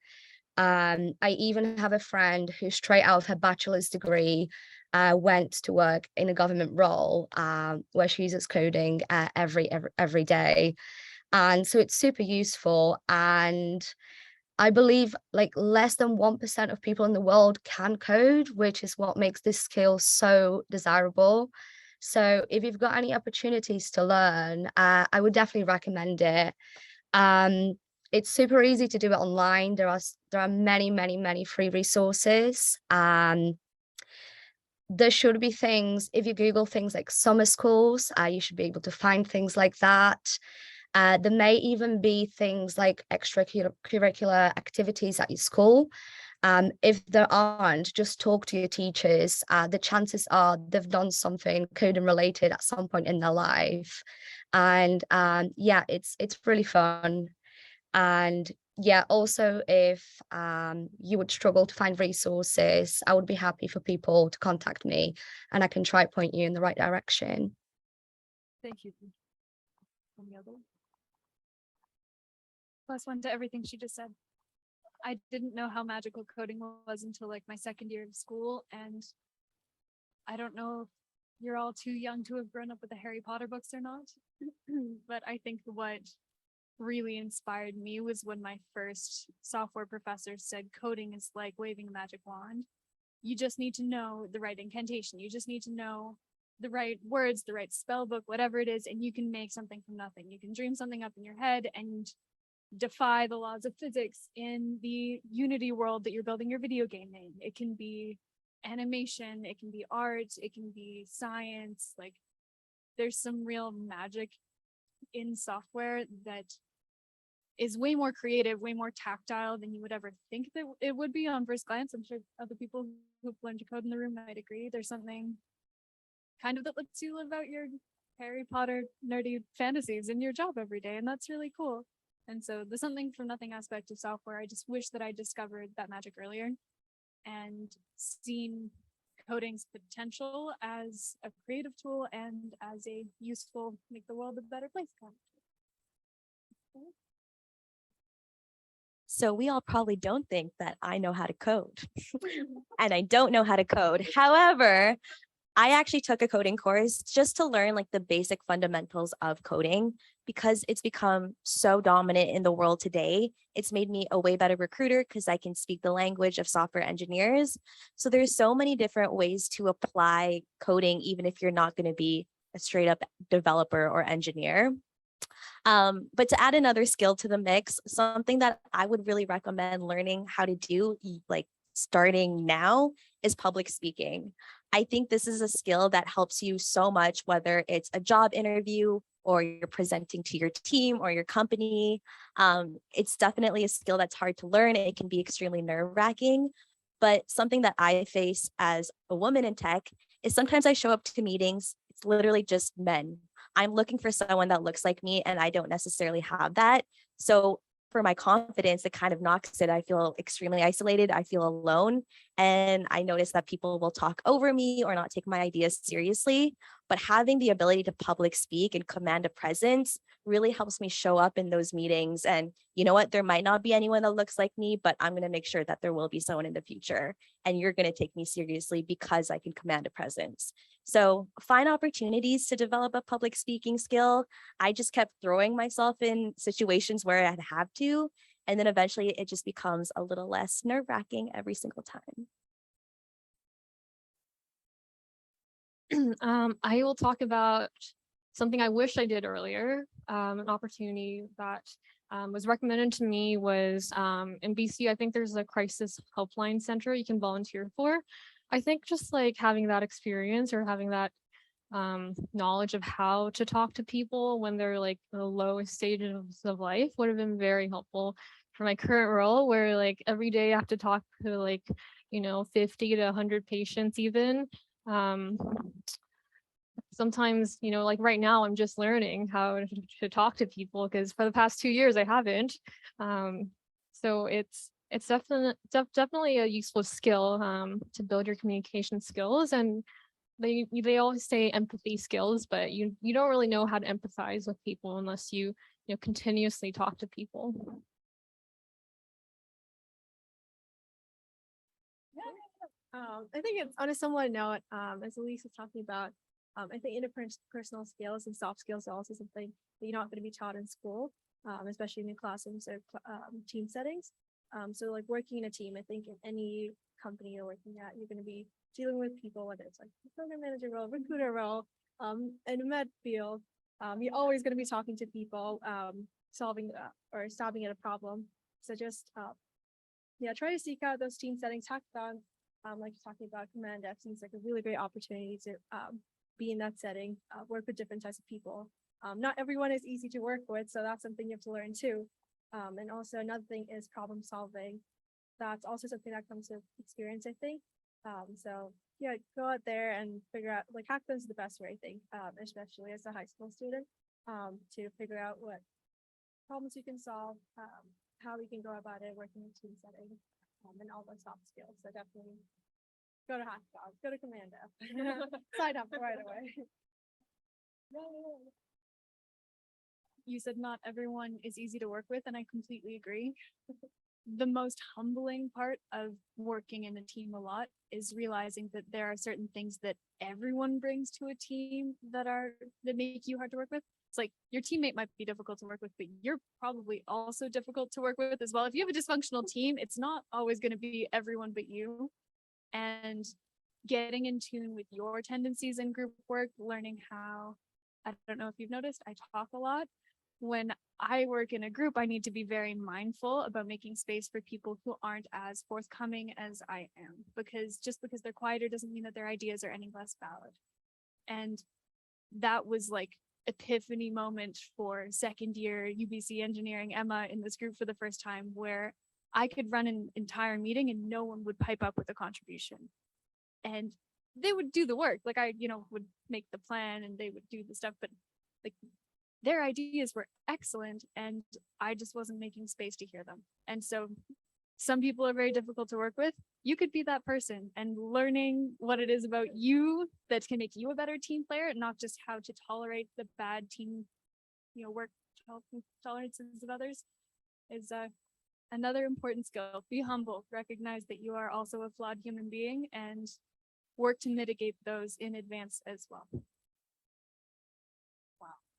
I even have a friend who straight out of her bachelor's degree went to work in a government role where she uses coding every day. And so it's super useful. And I believe like less than 1% of people in the world can code, which is what makes this skill so desirable. So if you've got any opportunities to learn, I would definitely recommend it. It's super easy to do it online. There are many free resources. There should be things, if you Google things like summer schools, you should be able to find things like that. There may even be things like extracurricular activities at your school. If there aren't, just talk to your teachers. The chances are they've done something coding related at some point in their life. And yeah, it's really fun. And yeah, also if you would struggle to find resources, I would be happy for people to contact me and I can try point you in the right direction. Thank you. Any other? +1 to everything she just said. I didn't know how magical coding was until like my second year of school, and I don't know if you're all too young to have grown up with the Harry Potter books or not, but I think what really inspired me was when my first software professor said coding is like waving a magic wand. You just need to know the right incantation. You just need to know the right words, the right spell book, whatever it is, and you can make something from nothing. You can dream something up in your head and defy the laws of physics in the Unity world that you're building your video game in. It can be animation, it can be art, it can be science. Like there's some real magic in software that is way more creative, way more tactile than you would ever think that it would be on first glance. I'm sure other people who've learned to code in the room might agree. There's something kind of that lets you live out your Harry Potter nerdy fantasies in your job every day, and that's really cool. And so the something from nothing aspect of software, I just wish that I discovered that magic earlier and seen coding's potential as a creative tool and as a useful, make the world a better place. So we all probably don't think that I know how to code and I don't know how to code. However, I actually took a coding course just to learn like the basic fundamentals of coding because it's become so dominant in the world today. It's made me a way better recruiter because I can speak the language of software engineers. So there's so many different ways to apply coding, even if you're not going to be a straight up developer or engineer. But to add another skill to the mix, something that I would really recommend learning how to do, like starting now, is public speaking. I think this is a skill that helps you so much, whether it's a job interview or you're presenting to your team or your company. It's definitely a skill that's hard to learn. It can be extremely nerve-wracking, but something that I face as a woman in tech is sometimes I show up to meetings, it's literally just men. I'm looking for someone that looks like me and I don't necessarily have that. So for my confidence, it kind of knocks it. I feel extremely isolated. I feel alone. And I notice that people will talk over me or not take my ideas seriously. But having the ability to public speak and command a presence really helps me show up in those meetings. And you know what? There might not be anyone that looks like me, but I'm going to make sure that there will be someone in the future. And you're going to take me seriously because I can command a presence. So find opportunities to develop a public speaking skill. I just kept throwing myself in situations where I'd have to, and then eventually it just becomes a little less nerve-wracking every single time. I will talk about something I wish I did earlier. An opportunity that was recommended to me was in BC, I think there's a crisis helpline center you can volunteer for. I think just like having that experience or having that knowledge of how to talk to people when they're like the lowest stages of life would have been very helpful for my current role, where like every day I have to talk to like, 50 to 100 patients even. sometimes, you know, like right now I'm just learning how to talk to people because for the past 2 years I haven't. So it's definitely a useful skill to build your communication skills, and they always say empathy skills, but you don't really know how to empathize with people unless you know continuously talk to people. I think it's on a similar note, as Elise was talking about, I think interpersonal skills and soft skills are also something that you're not going to be taught in school, especially in the classrooms or team settings. So like working in a team, I think in any company you're working at, you're going to be dealing with people, whether it's like the program manager role, recruiter role, in a med field, you're always going to be talking to people, solving or stopping at a problem. So just yeah, try to seek out those team settings, hackathons. Like you're talking about, cmd-f seems like a really great opportunity to be in that setting, work with different types of people. Not everyone is easy to work with, so that's something you have to learn too. And also another thing is problem solving. That's also something that comes with experience, I think. So yeah, go out there and figure out, like hackathons is the best way, I think, especially as a high school student, to figure out what problems you can solve, how we can go about it, working in team setting, and all those soft skills. So definitely go to hackathons, go to cmd-f, sign up right away. You said not everyone is easy to work with, and I completely agree. The most humbling part of working in a team a lot is realizing that there are certain things that everyone brings to a team that make you hard to work with. It's like your teammate might be difficult to work with, but you're probably also difficult to work with as well. If you have a dysfunctional team, it's not always going to be everyone but you. And getting in tune with your tendencies in group work, learning how, I don't know if you've noticed, I talk a lot. When I work in a group, I need to be very mindful about making space for people who aren't as forthcoming as I am, because just because they're quieter doesn't mean that their ideas are any less valid. And that was like epiphany moment for second year UBC engineering Emma in this group for the first time, where I could run an entire meeting and no one would pipe up with a contribution. And they would do the work. Like I, would make the plan and they would do the stuff, but like their ideas were excellent and I just wasn't making space to hear them. And so some people are very difficult to work with. You could be that person, and learning what it is about you that can make you a better team player, not just how to tolerate the bad team, work tolerances of others, is another important skill. Be humble, recognize that you are also a flawed human being, and work to mitigate those in advance as well.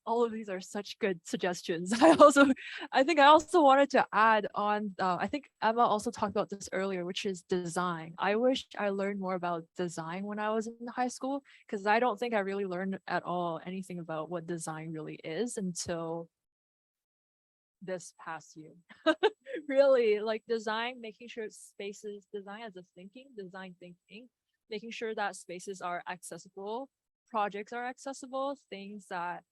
All of these are such good suggestions. I think I also wanted to add on, I think Emma also talked about this earlier, which is design. I wish I learned more about design when I was in high school, because I don't think I really learned at all anything about what design really is until this past year. Really, like design, making sure spaces, design as a design thinking, making sure that spaces are accessible, projects are accessible, things that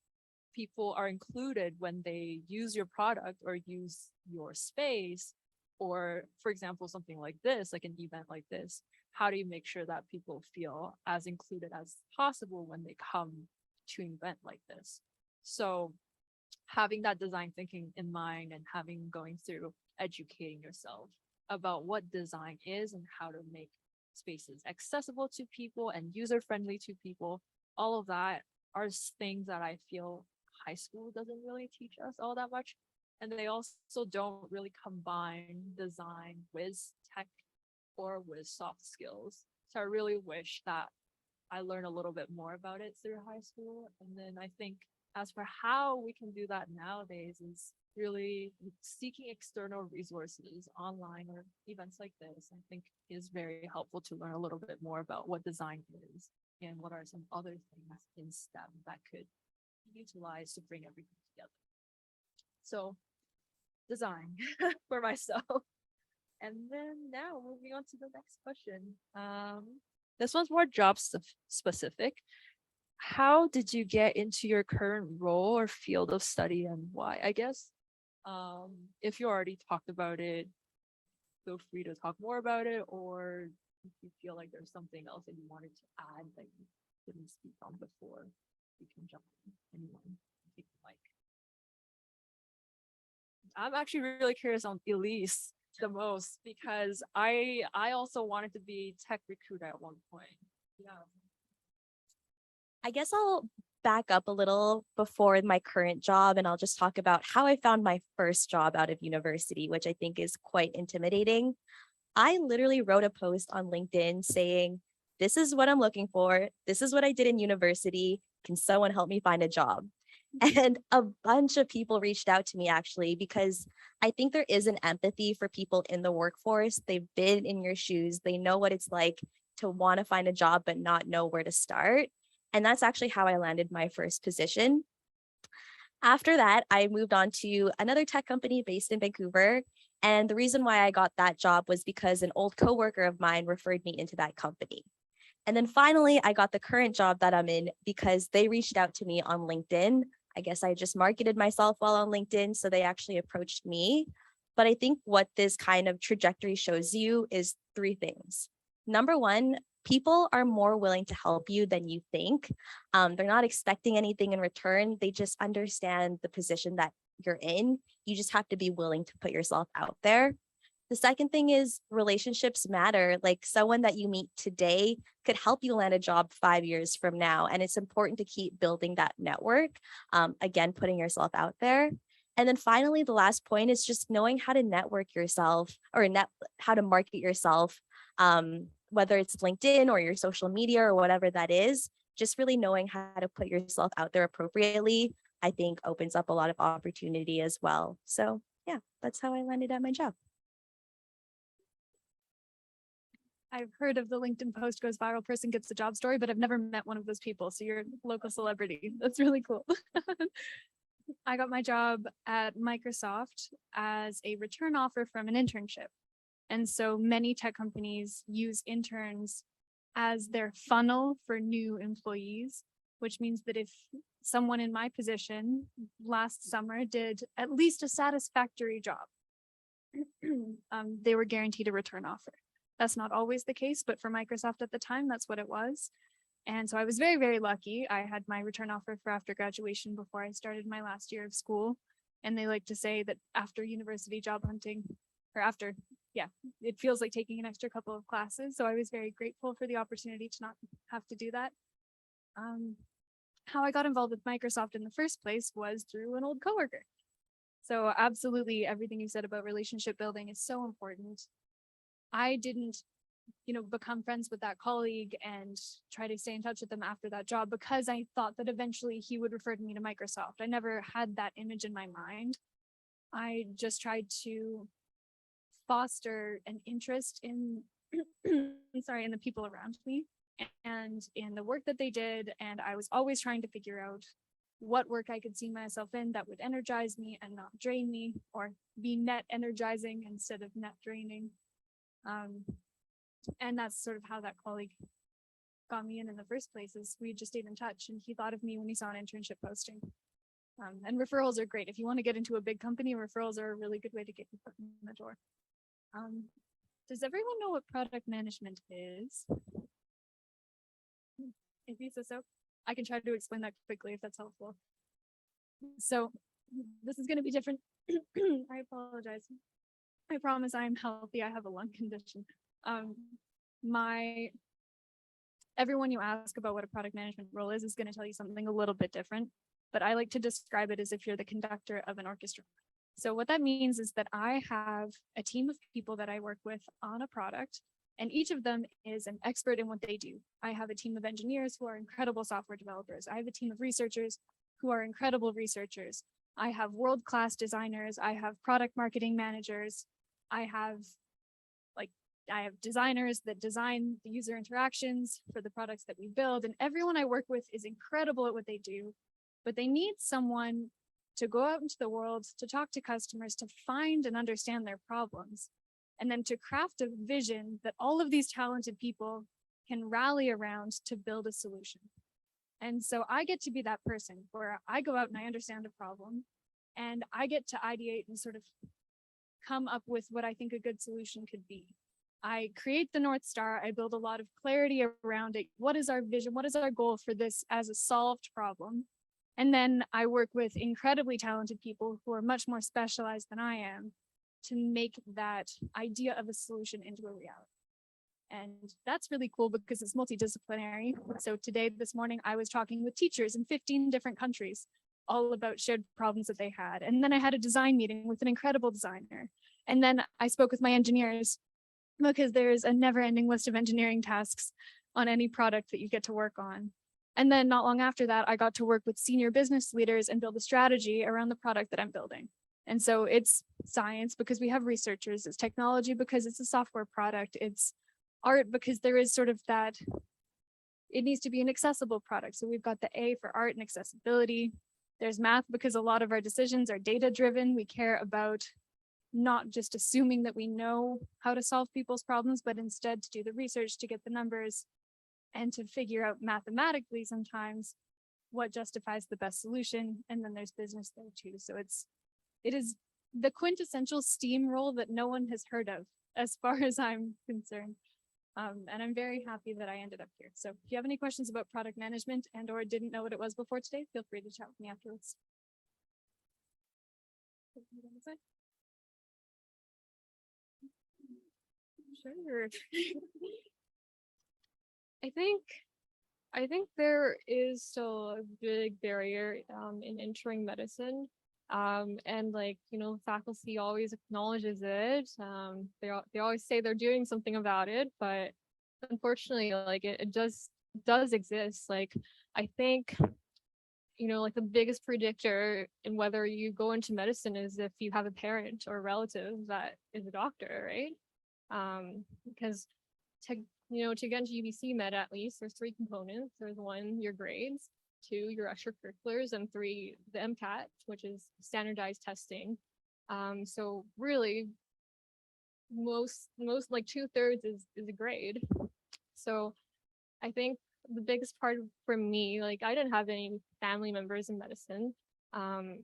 people are included when they use your product or use your space, or for example, something like this, like an event like this. How do you make sure that people feel as included as possible when they come to an event like this? So having that design thinking in mind and going through educating yourself about what design is and how to make spaces accessible to people and user friendly to people, all of that are things that I feel high school doesn't really teach us all that much. And they also don't really combine design with tech or with soft skills. So I really wish that I learned a little bit more about it through high school. And then I think as for how we can do that nowadays is really seeking external resources online or events like this, I think is very helpful to learn a little bit more about what design is and what are some other things in STEM that could utilize to bring everything together. So design for myself. And then now moving on to the next question. This one's more job specific. How did you get into your current role or field of study and why? I guess if you already talked about it, feel free to talk more about it, or if you feel like there's something else that you wanted to add that you didn't speak on before. we can jump in. Anyone take the mic. I'm actually really curious on Elise the most because I also wanted to be tech recruiter at one point. Yeah. I guess I'll back up a little before my current job and I'll just talk about how I found my first job out of university, which I think is quite intimidating. I literally wrote a post on LinkedIn saying, this is what I'm looking for. This is what I did in university. Can someone help me find a job? And a bunch of people reached out to me actually, because I think there is an empathy for people in the workforce. They've been in your shoes. They know what it's like to want to find a job, but not know where to start. And that's actually how I landed my first position. After that, I moved on to another tech company based in Vancouver. And the reason why I got that job was because an old coworker of mine referred me into that company. And then finally, I got the current job that I'm in because they reached out to me on LinkedIn. I guess I just marketed myself well on LinkedIn, so they actually approached me. But I think what this kind of trajectory shows you is three things. Number one, people are more willing to help you than you think. They're not expecting anything in return. They just understand the position that you're in. You just have to be willing to put yourself out there. The second thing is relationships matter. Like someone that you meet today could help you land a job 5 years from now. And it's important to keep building that network. Again, putting yourself out there. And then finally, the last point is just knowing how to network yourself or how to market yourself, whether it's LinkedIn or your social media or whatever that is, just really knowing how to put yourself out there appropriately, I think opens up a lot of opportunity as well. So yeah, that's how I landed at my job. I've heard of the LinkedIn post goes viral, person gets the job story, but I've never met one of those people. So you're a local celebrity. That's really cool. I got my job at Microsoft as a return offer from an internship. And so many tech companies use interns as their funnel for new employees, which means that if someone in my position last summer did at least a satisfactory job, they were guaranteed a return offer. That's not always the case, but for Microsoft at the time, that's what it was. And so I was very, very lucky. I had my return offer for after graduation before I started my last year of school. And they like to say that after university job hunting, or after, yeah, it feels like taking an extra couple of classes. So I was very grateful for the opportunity to not have to do that. How I got involved with Microsoft in the first place was through an old coworker. So absolutely everything you said about relationship building is so important. I didn't, become friends with that colleague and try to stay in touch with them after that job because I thought that eventually he would refer me to Microsoft. I never had that image in my mind. I just tried to foster an interest in, in the people around me and in the work that they did. And I was always trying to figure out what work I could see myself in that would energize me and not drain me, or be net energizing instead of net draining. And that's sort of how that colleague got me in the first place, is we just stayed in touch and he thought of me when he saw an internship posting. And referrals are great. If you want to get into a big company, referrals are a really good way to get your foot in the door. Does everyone know what product management is? If you say so, I can try to explain that quickly if that's helpful. So this is going to be different. I apologize. I promise I am healthy. I have a lung condition. Everyone you ask about what a product management role is going to tell you something a little bit different, but I like to describe it as if you're the conductor of an orchestra. So what that means is that I have a team of people that I work with on a product, and each of them is an expert in what they do. I have a team of engineers who are incredible software developers. I have a team of researchers who are incredible researchers. I have world-class designers. I have product marketing managers. I have designers that design the user interactions for the products that we build, and everyone I work with is incredible at what they do, but they need someone to go out into the world, to talk to customers, to find and understand their problems, and then to craft a vision that all of these talented people can rally around to build a solution. And so I get to be that person where I go out and I understand a problem, and I get to ideate and sort of come up with what I think a good solution could be. I create the North Star. I build a lot of clarity around it. What is our vision? What is our goal for this as a solved problem? And then I work with incredibly talented people who are much more specialized than I am to make that idea of a solution into a reality. And that's really cool because it's multidisciplinary. So today, this morning, I was talking with teachers in 15 different countries, all about shared problems that they had. And then I had a design meeting with an incredible designer. And then I spoke with my engineers because there's a never ending list of engineering tasks on any product that you get to work on. And then not long after that, I got to work with senior business leaders and build a strategy around the product that I'm building. And so it's science because we have researchers, it's technology because it's a software product, it's art because there is sort of that, it needs to be an accessible product. So we've got the A for art and accessibility. There's math because a lot of our decisions are data driven. We care about not just assuming that we know how to solve people's problems, but instead to do the research, to get the numbers, and to figure out mathematically sometimes what justifies the best solution. And then there's business there too. So it is the quintessential STEAM role that no one has heard of as far as I'm concerned. And I'm very happy that I ended up here. So if you have any questions about product management and or didn't know what it was before today, feel free to chat with me afterwards. Sure. I think there is still a big barrier in entering medicine. And like, you know, faculty always acknowledges it. They always say they're doing something about it, but unfortunately, like it does exist. Like I think, you know, like the biggest predictor in whether you go into medicine is if you have a parent or a relative that is a doctor, right? Because to get into UBC Med, at least there's 3 components. There's 1, your grades, 2, your extracurriculars, and 3, the MCAT, which is standardized testing. So really most like 2/3 is a grade. So I think the biggest part for me, like I didn't have any family members in medicine. What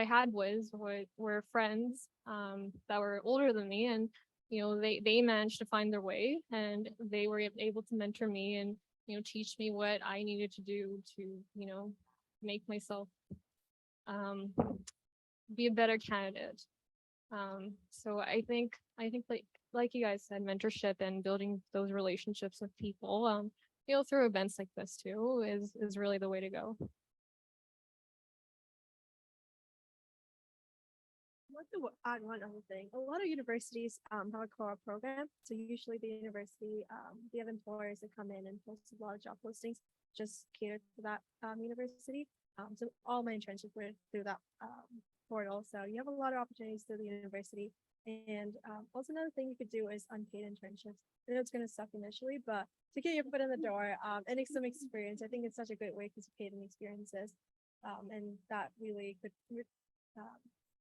I had were friends that were older than me, and you know they managed to find their way, and they were able to mentor me and you know teach me what I needed to do to you know make myself be a better candidate. So I think like you guys said, mentorship and building those relationships with people, you know, through events like this too is really the way to go. I want to add one other thing. A lot of universities have a core program. So usually the university, they have employers that come in and post a lot of job postings just cater to that university. So all my internships were through that portal. So you have a lot of opportunities through the university. And also another thing you could do is unpaid internships. I know it's going to suck initially, but to get your foot in the door and some experience, I think it's such a great way to pay them experiences. And that really could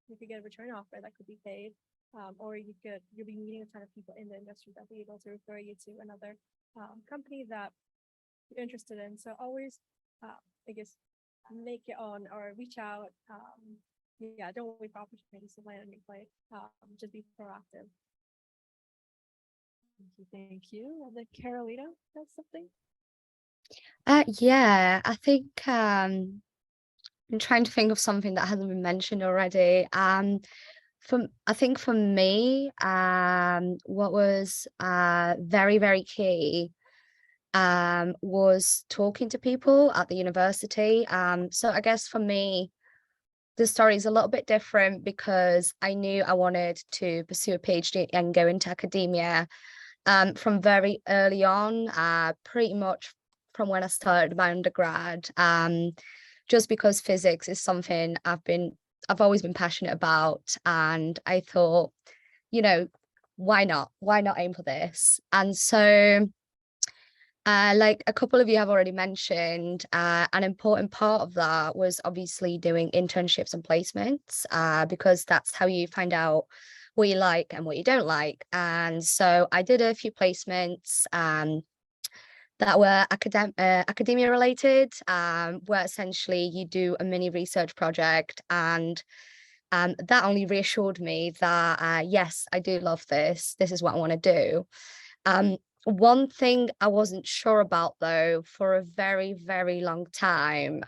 you could get a return offer that could be paid, or you'll be meeting a ton of people in the industry that will be able to refer you to another company that you're interested in. So always, I guess, make it on or reach out. Yeah, don't wait for opportunities to land on your plate. Just be proactive. Thank you. And then Karolina has something. Yeah, I think I'm trying to think of something that hasn't been mentioned already. I think for me, what was very, very key was talking to people at the university. So I guess for me, the story is a little bit different because I knew I wanted to pursue a PhD and go into academia from very early on, pretty much from when I started my undergrad. Just because physics is something I've always been passionate about, and I thought, you know, why not aim for this? And so like a couple of you have already mentioned, an important part of that was obviously doing internships and placements, because that's how you find out what you like and what you don't like. And so I did a few placements that were academia related, where essentially you do a mini research project and that only reassured me that yes, I do love this. This is what I want to do. One thing I wasn't sure about though for a very, very long time,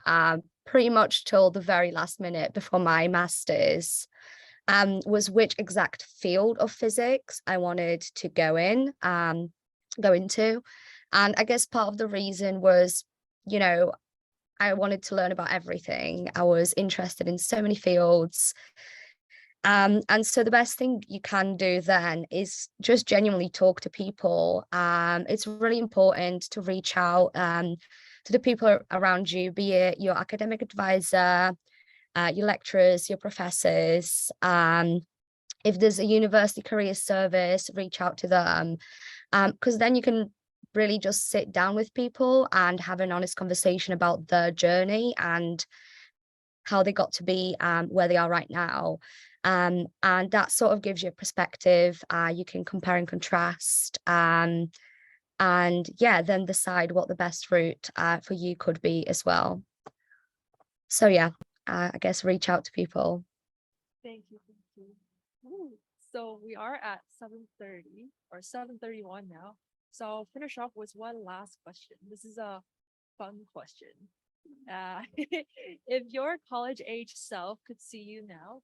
pretty much till the very last minute before my master's, was which exact field of physics I wanted to go into. And I guess part of the reason was, you know, I wanted to learn about everything. I was interested in so many fields. And so the best thing you can do then is just genuinely talk to people. It's really important to reach out to the people around you, be it your academic advisor, your lecturers, your professors. If there's a university career service, reach out to them, because then you can really just sit down with people and have an honest conversation about their journey and how they got to be where they are right now. And that sort of gives you a perspective. You can compare and contrast, and yeah, then decide what the best route for you could be as well. So yeah, I guess reach out to people. Thank you. Thank you. Ooh, so we are at 7:30 or 7:31 now. So I'll finish off with one last question. This is a fun question. If your college age self could see you now,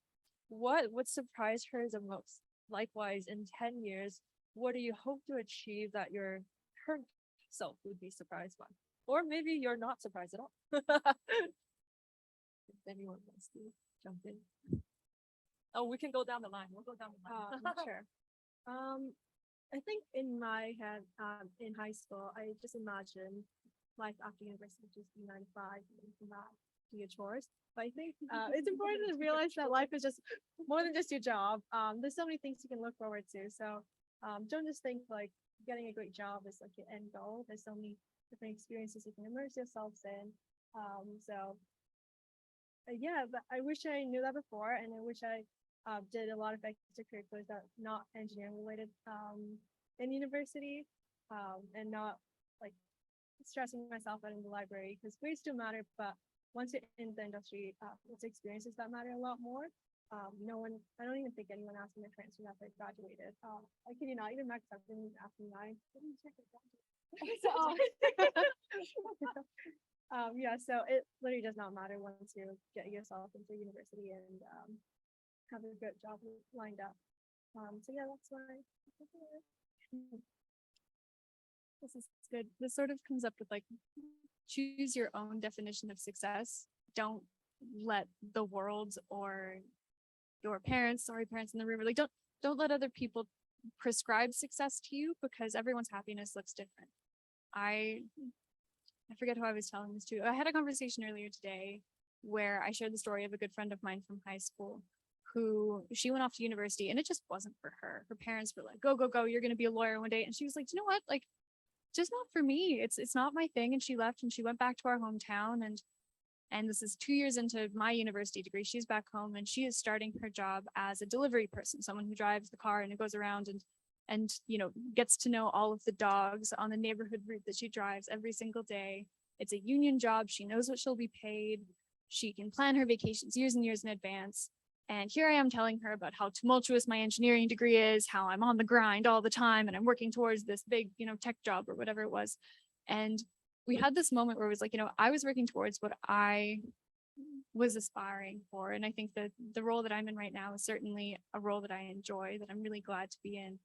what would surprise her the most? Likewise, in 10 years, what do you hope to achieve that your current self would be surprised by? Or maybe you're not surprised at all. If anyone wants to jump in. Oh, we can go down the line. We'll go down the line. Sure. I think in my head, in high school, I just imagined life after university, just be 9 to 5, and come back, do your chores. But I think it's important to realize that life is just more than just your job. There's so many things you can look forward to. So don't just think like getting a great job is like your end goal. There's so many different experiences you can immerse yourselves in. Yeah, but I wish I knew that before, and I wish I did a lot of extracurriculars that not engineering related in university, and not like stressing myself out in the library, because grades do matter, but once you're in the industry, it's experiences that matter a lot more. I don't even think anyone asked me to transfer after I graduated. I kid you not, even Max didn't even ask me mine. Yeah, so it literally does not matter once you get yourself into university and have a good job lined up. So yeah, that's why. This is good. This sort of comes up with like, choose your own definition of success. Don't let the world or your parents, sorry, parents in the room, like don't let other people prescribe success to you, because everyone's happiness looks different. I forget who I was telling this to. I had a conversation earlier today where I shared the story of a good friend of mine from high school who she went off to university and it just wasn't for her. Her parents were like, go, go, go, you're going to be a lawyer one day. And she was like, you know what? Like, just not for me. It's not my thing. And she left and she went back to our hometown, and this is 2 years into my university degree. She's back home and she is starting her job as a delivery person, someone who drives the car and it goes around and you know, gets to know all of the dogs on the neighborhood route that she drives every single day. It's a union job. She knows what she'll be paid. She can plan her vacations years and years in advance. And here I am telling her about how tumultuous my engineering degree is, how I'm on the grind all the time and I'm working towards this big, you know, tech job or whatever it was. And we had this moment where it was like, you know, I was working towards what I was aspiring for. And I think that the role that I'm in right now is certainly a role that I enjoy, that I'm really glad to be in.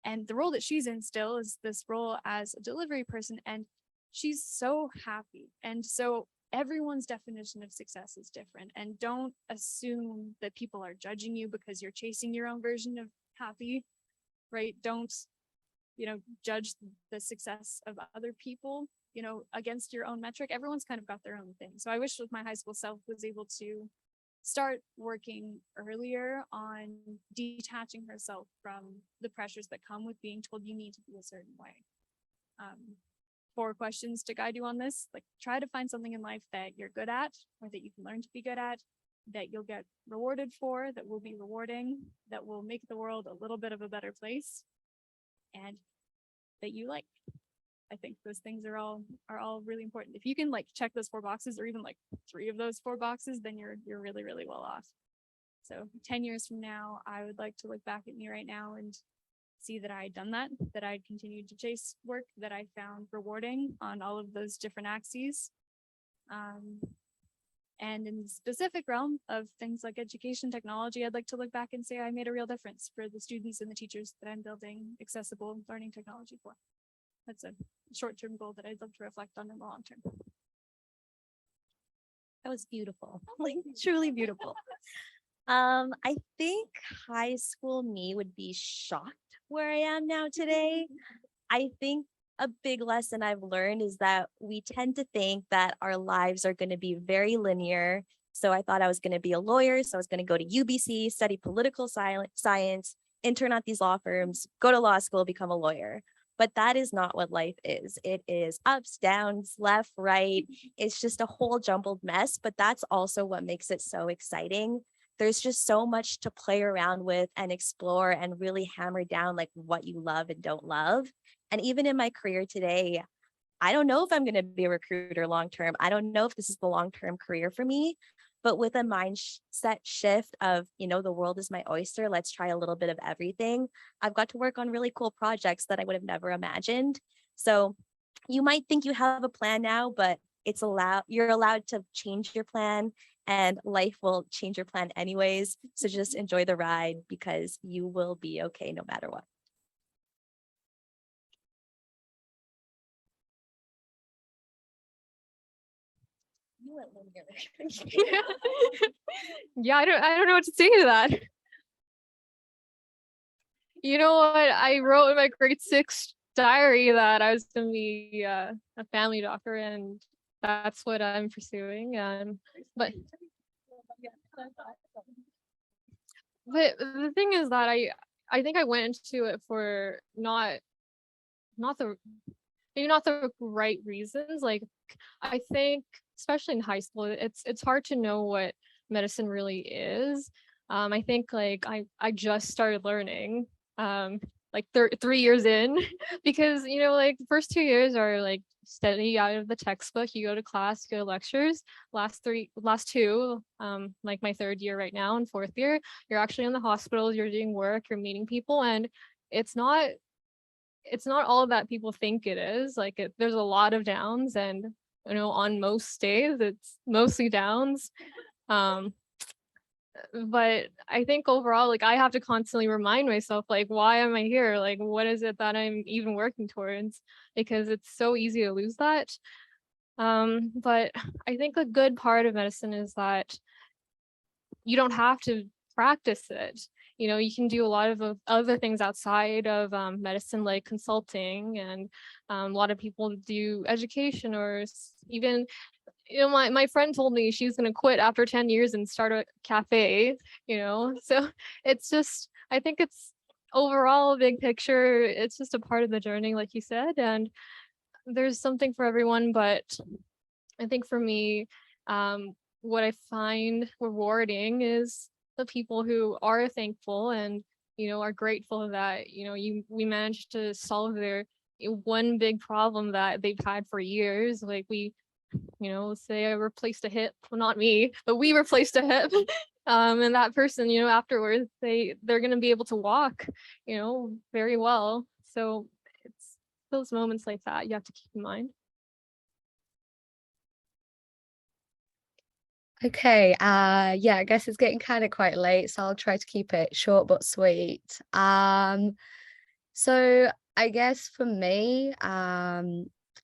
And the role that she's in still is this role as a delivery person. And she's so happy. And so everyone's definition of success is different. And don't assume that people are judging you because you're chasing your own version of happy, right? Don't, you know, judge the success of other people, you know, against your own metric. Everyone's kind of got their own thing. So I wish with my high school self was able to start working earlier on detaching herself from the pressures that come with being told you need to be a certain way. 4 questions to guide you on this. Like, try to find something in life that you're good at, or that you can learn to be good at, that you'll get rewarded for, that will be rewarding, that will make the world a little bit of a better place, and that you like. I think those things are all really important. If you can like check those 4 boxes, or even like 3 of those 4 boxes, then you're really, really well off. So 10 years from now, I would like to look back at me right now and see that I had done that I'd continued to chase work that I found rewarding on all of those different axes. And in the specific realm of things like education technology, I'd like to look back and say I made a real difference for the students and the teachers that I'm building accessible learning technology for. That's a short-term goal that I'd love to reflect on in the long term. That was beautiful, like truly beautiful. I think high school me would be shocked where I am now today. I think a big lesson I've learned is that we tend to think that our lives are going to be very linear. So I thought I was going to be a lawyer. So I was going to go to UBC, study political science, intern at these law firms, go to law school, become a lawyer. But that is not what life is. It is ups, downs, left, right. It's just a whole jumbled mess. But that's also what makes it so exciting. There's just so much to play around with and explore and really hammer down like what you love and don't love. And even in my career today, I don't know if I'm going to be a recruiter long term. I don't know if this is the long term career for me. But with a mindset shift of, the world is my oyster, let's try a little bit of everything. I've got to work on really cool projects that I would have never imagined. So you might think you have a plan now, but you're allowed to change your plan, and life will change your plan anyways. So just enjoy the ride because you will be okay no matter what. Yeah, I don't know what to say to that. You know what? I wrote in my grade 6 diary that I was going to be a family doctor, and that's what I'm pursuing. But the thing is that I think I went into it for not the right reasons. Like, I think especially in high school, it's hard to know what medicine really is. I think like I just started learning like 3 years in because like the first 2 years are like study out of the textbook. You go to class, you go to lectures. Last two, like my 3rd year right now and 4th year, you're actually in the hospitals, you're doing work, you're meeting people, and it's not all that people think it is. Like there's a lot of downs, and on most days it's mostly downs. But I think overall, like I have to constantly remind myself, like, why am I here? Like, what is it that I'm even working towards? Because it's so easy to lose that. But I think a good part of medicine is that you don't have to practice it. You can do a lot of other things outside of medicine, like consulting, and a lot of people do education, or even, my friend told me she's going to quit after 10 years and start a cafe, so it's just, I think it's overall a big picture. It's just a part of the journey, like you said, and there's something for everyone. But I think for me, what I find rewarding is the people who are thankful and are grateful that we managed to solve their one big problem that they've had for years. Like we, say I replaced a hip, well, not me, but we replaced a hip. And that person, afterwards they're going to be able to walk, very well. So it's those moments like that you have to keep in mind. Okay, yeah, I guess it's getting kind of quite late, so I'll try to keep it short but sweet. So I guess for me,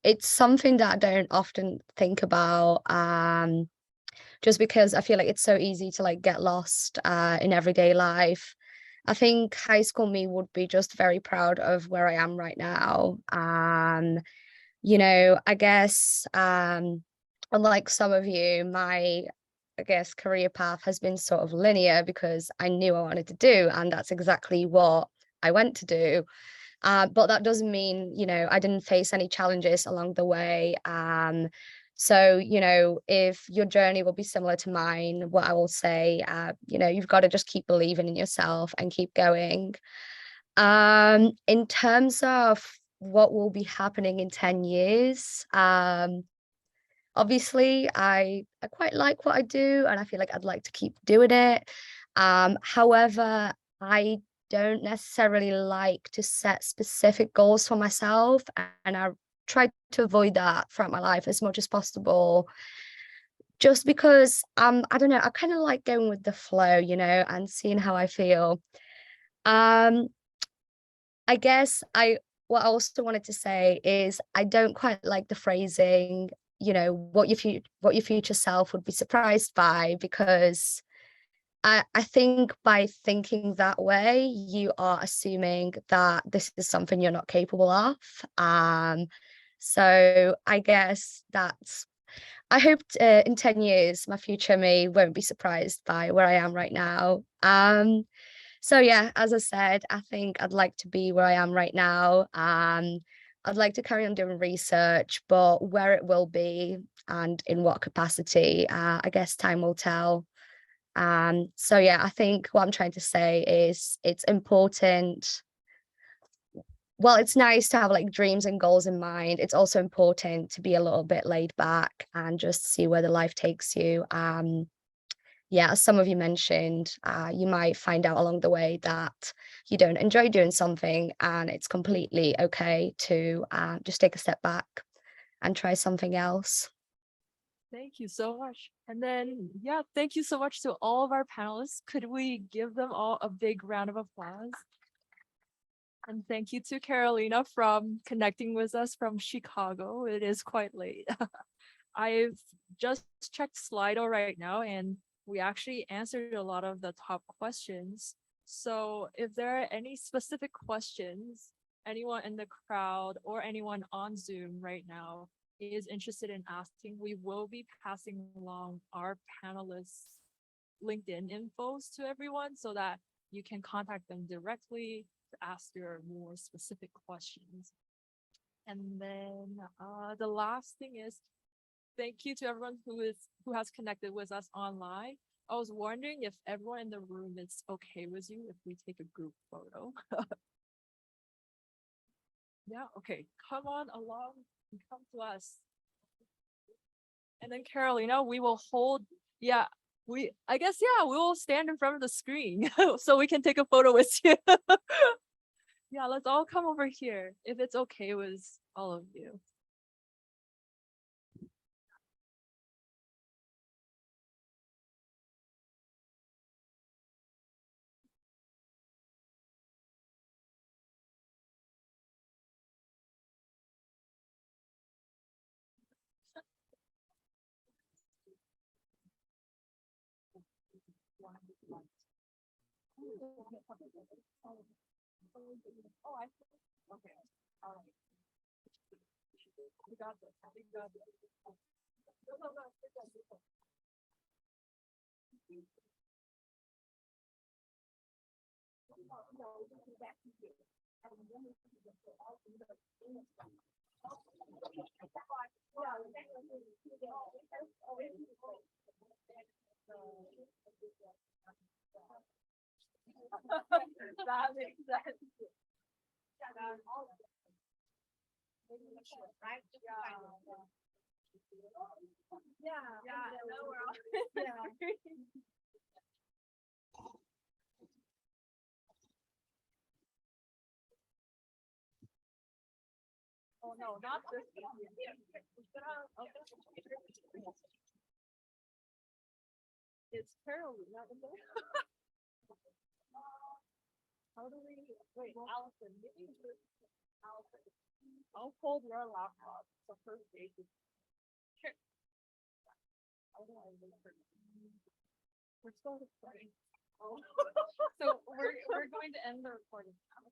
it's something that I don't often think about, just because I feel like it's so easy to like get lost in everyday life. I think high school me would be just very proud of where I am right now. I guess unlike some of you, I guess career path has been sort of linear because I knew I wanted to do, and that's exactly what I went to do. But that doesn't mean, I didn't face any challenges along the way. So, if your journey will be similar to mine, what I will say, you've got to just keep believing in yourself and keep going. In terms of what will be happening in 10 years, obviously I quite like what I do, and I feel like I'd like to keep doing it. However, I don't necessarily like to set specific goals for myself, and I try to avoid that throughout my life as much as possible. Just because I don't know, I kind of like going with the flow, and seeing how I feel. Um, I guess what I also wanted to say is I don't quite like the phrasing, what your future self would be surprised by, because I think by thinking that way, you are assuming that this is something you're not capable of. So I guess I hope in 10 years, my future me won't be surprised by where I am right now. So yeah, as I said, I think I'd like to be where I am right now. I'd like to carry on doing research, but where it will be and in what capacity, I guess time will tell. So yeah, I think what I'm trying to say is it's important. Well, it's nice to have like dreams and goals in mind. It's also important to be a little bit laid back and just see where the life takes you. Yeah, as some of you mentioned, you might find out along the way that you don't enjoy doing something, and it's completely okay to just take a step back and try something else. Thank you so much. And then, yeah, thank you so much to all of our panelists. Could we give them all a big round of applause? And thank you to Karolina from connecting with us from Chicago. It is quite late. I've just checked Slido right now, and we actually answered a lot of the top questions. So if there are any specific questions, anyone in the crowd or anyone on Zoom right now is interested in asking, we will be passing along our panelists' LinkedIn infos to everyone so that you can contact them directly to ask your more specific questions. And then the last thing is, thank you to everyone who has connected with us online. I was wondering if everyone in the room is okay with you if we take a group photo. Yeah, okay, come on along and come to us. And then Karolina, we will hold, yeah, we will stand in front of the screen so we can take a photo with you. Yeah, let's all come over here if it's okay with all of you. Oh, okay. All right. We got this. We got this. No, we got this. That makes sense. Right? Yeah. No, we're all. Yeah. Oh no, not this one. It's Carolina in there. How do we wait? Allison, maybe Allison. I'll hold your laptop. So first basic. Sure. How do I make her? We're still recording. Oh. So we're going to end the recording now.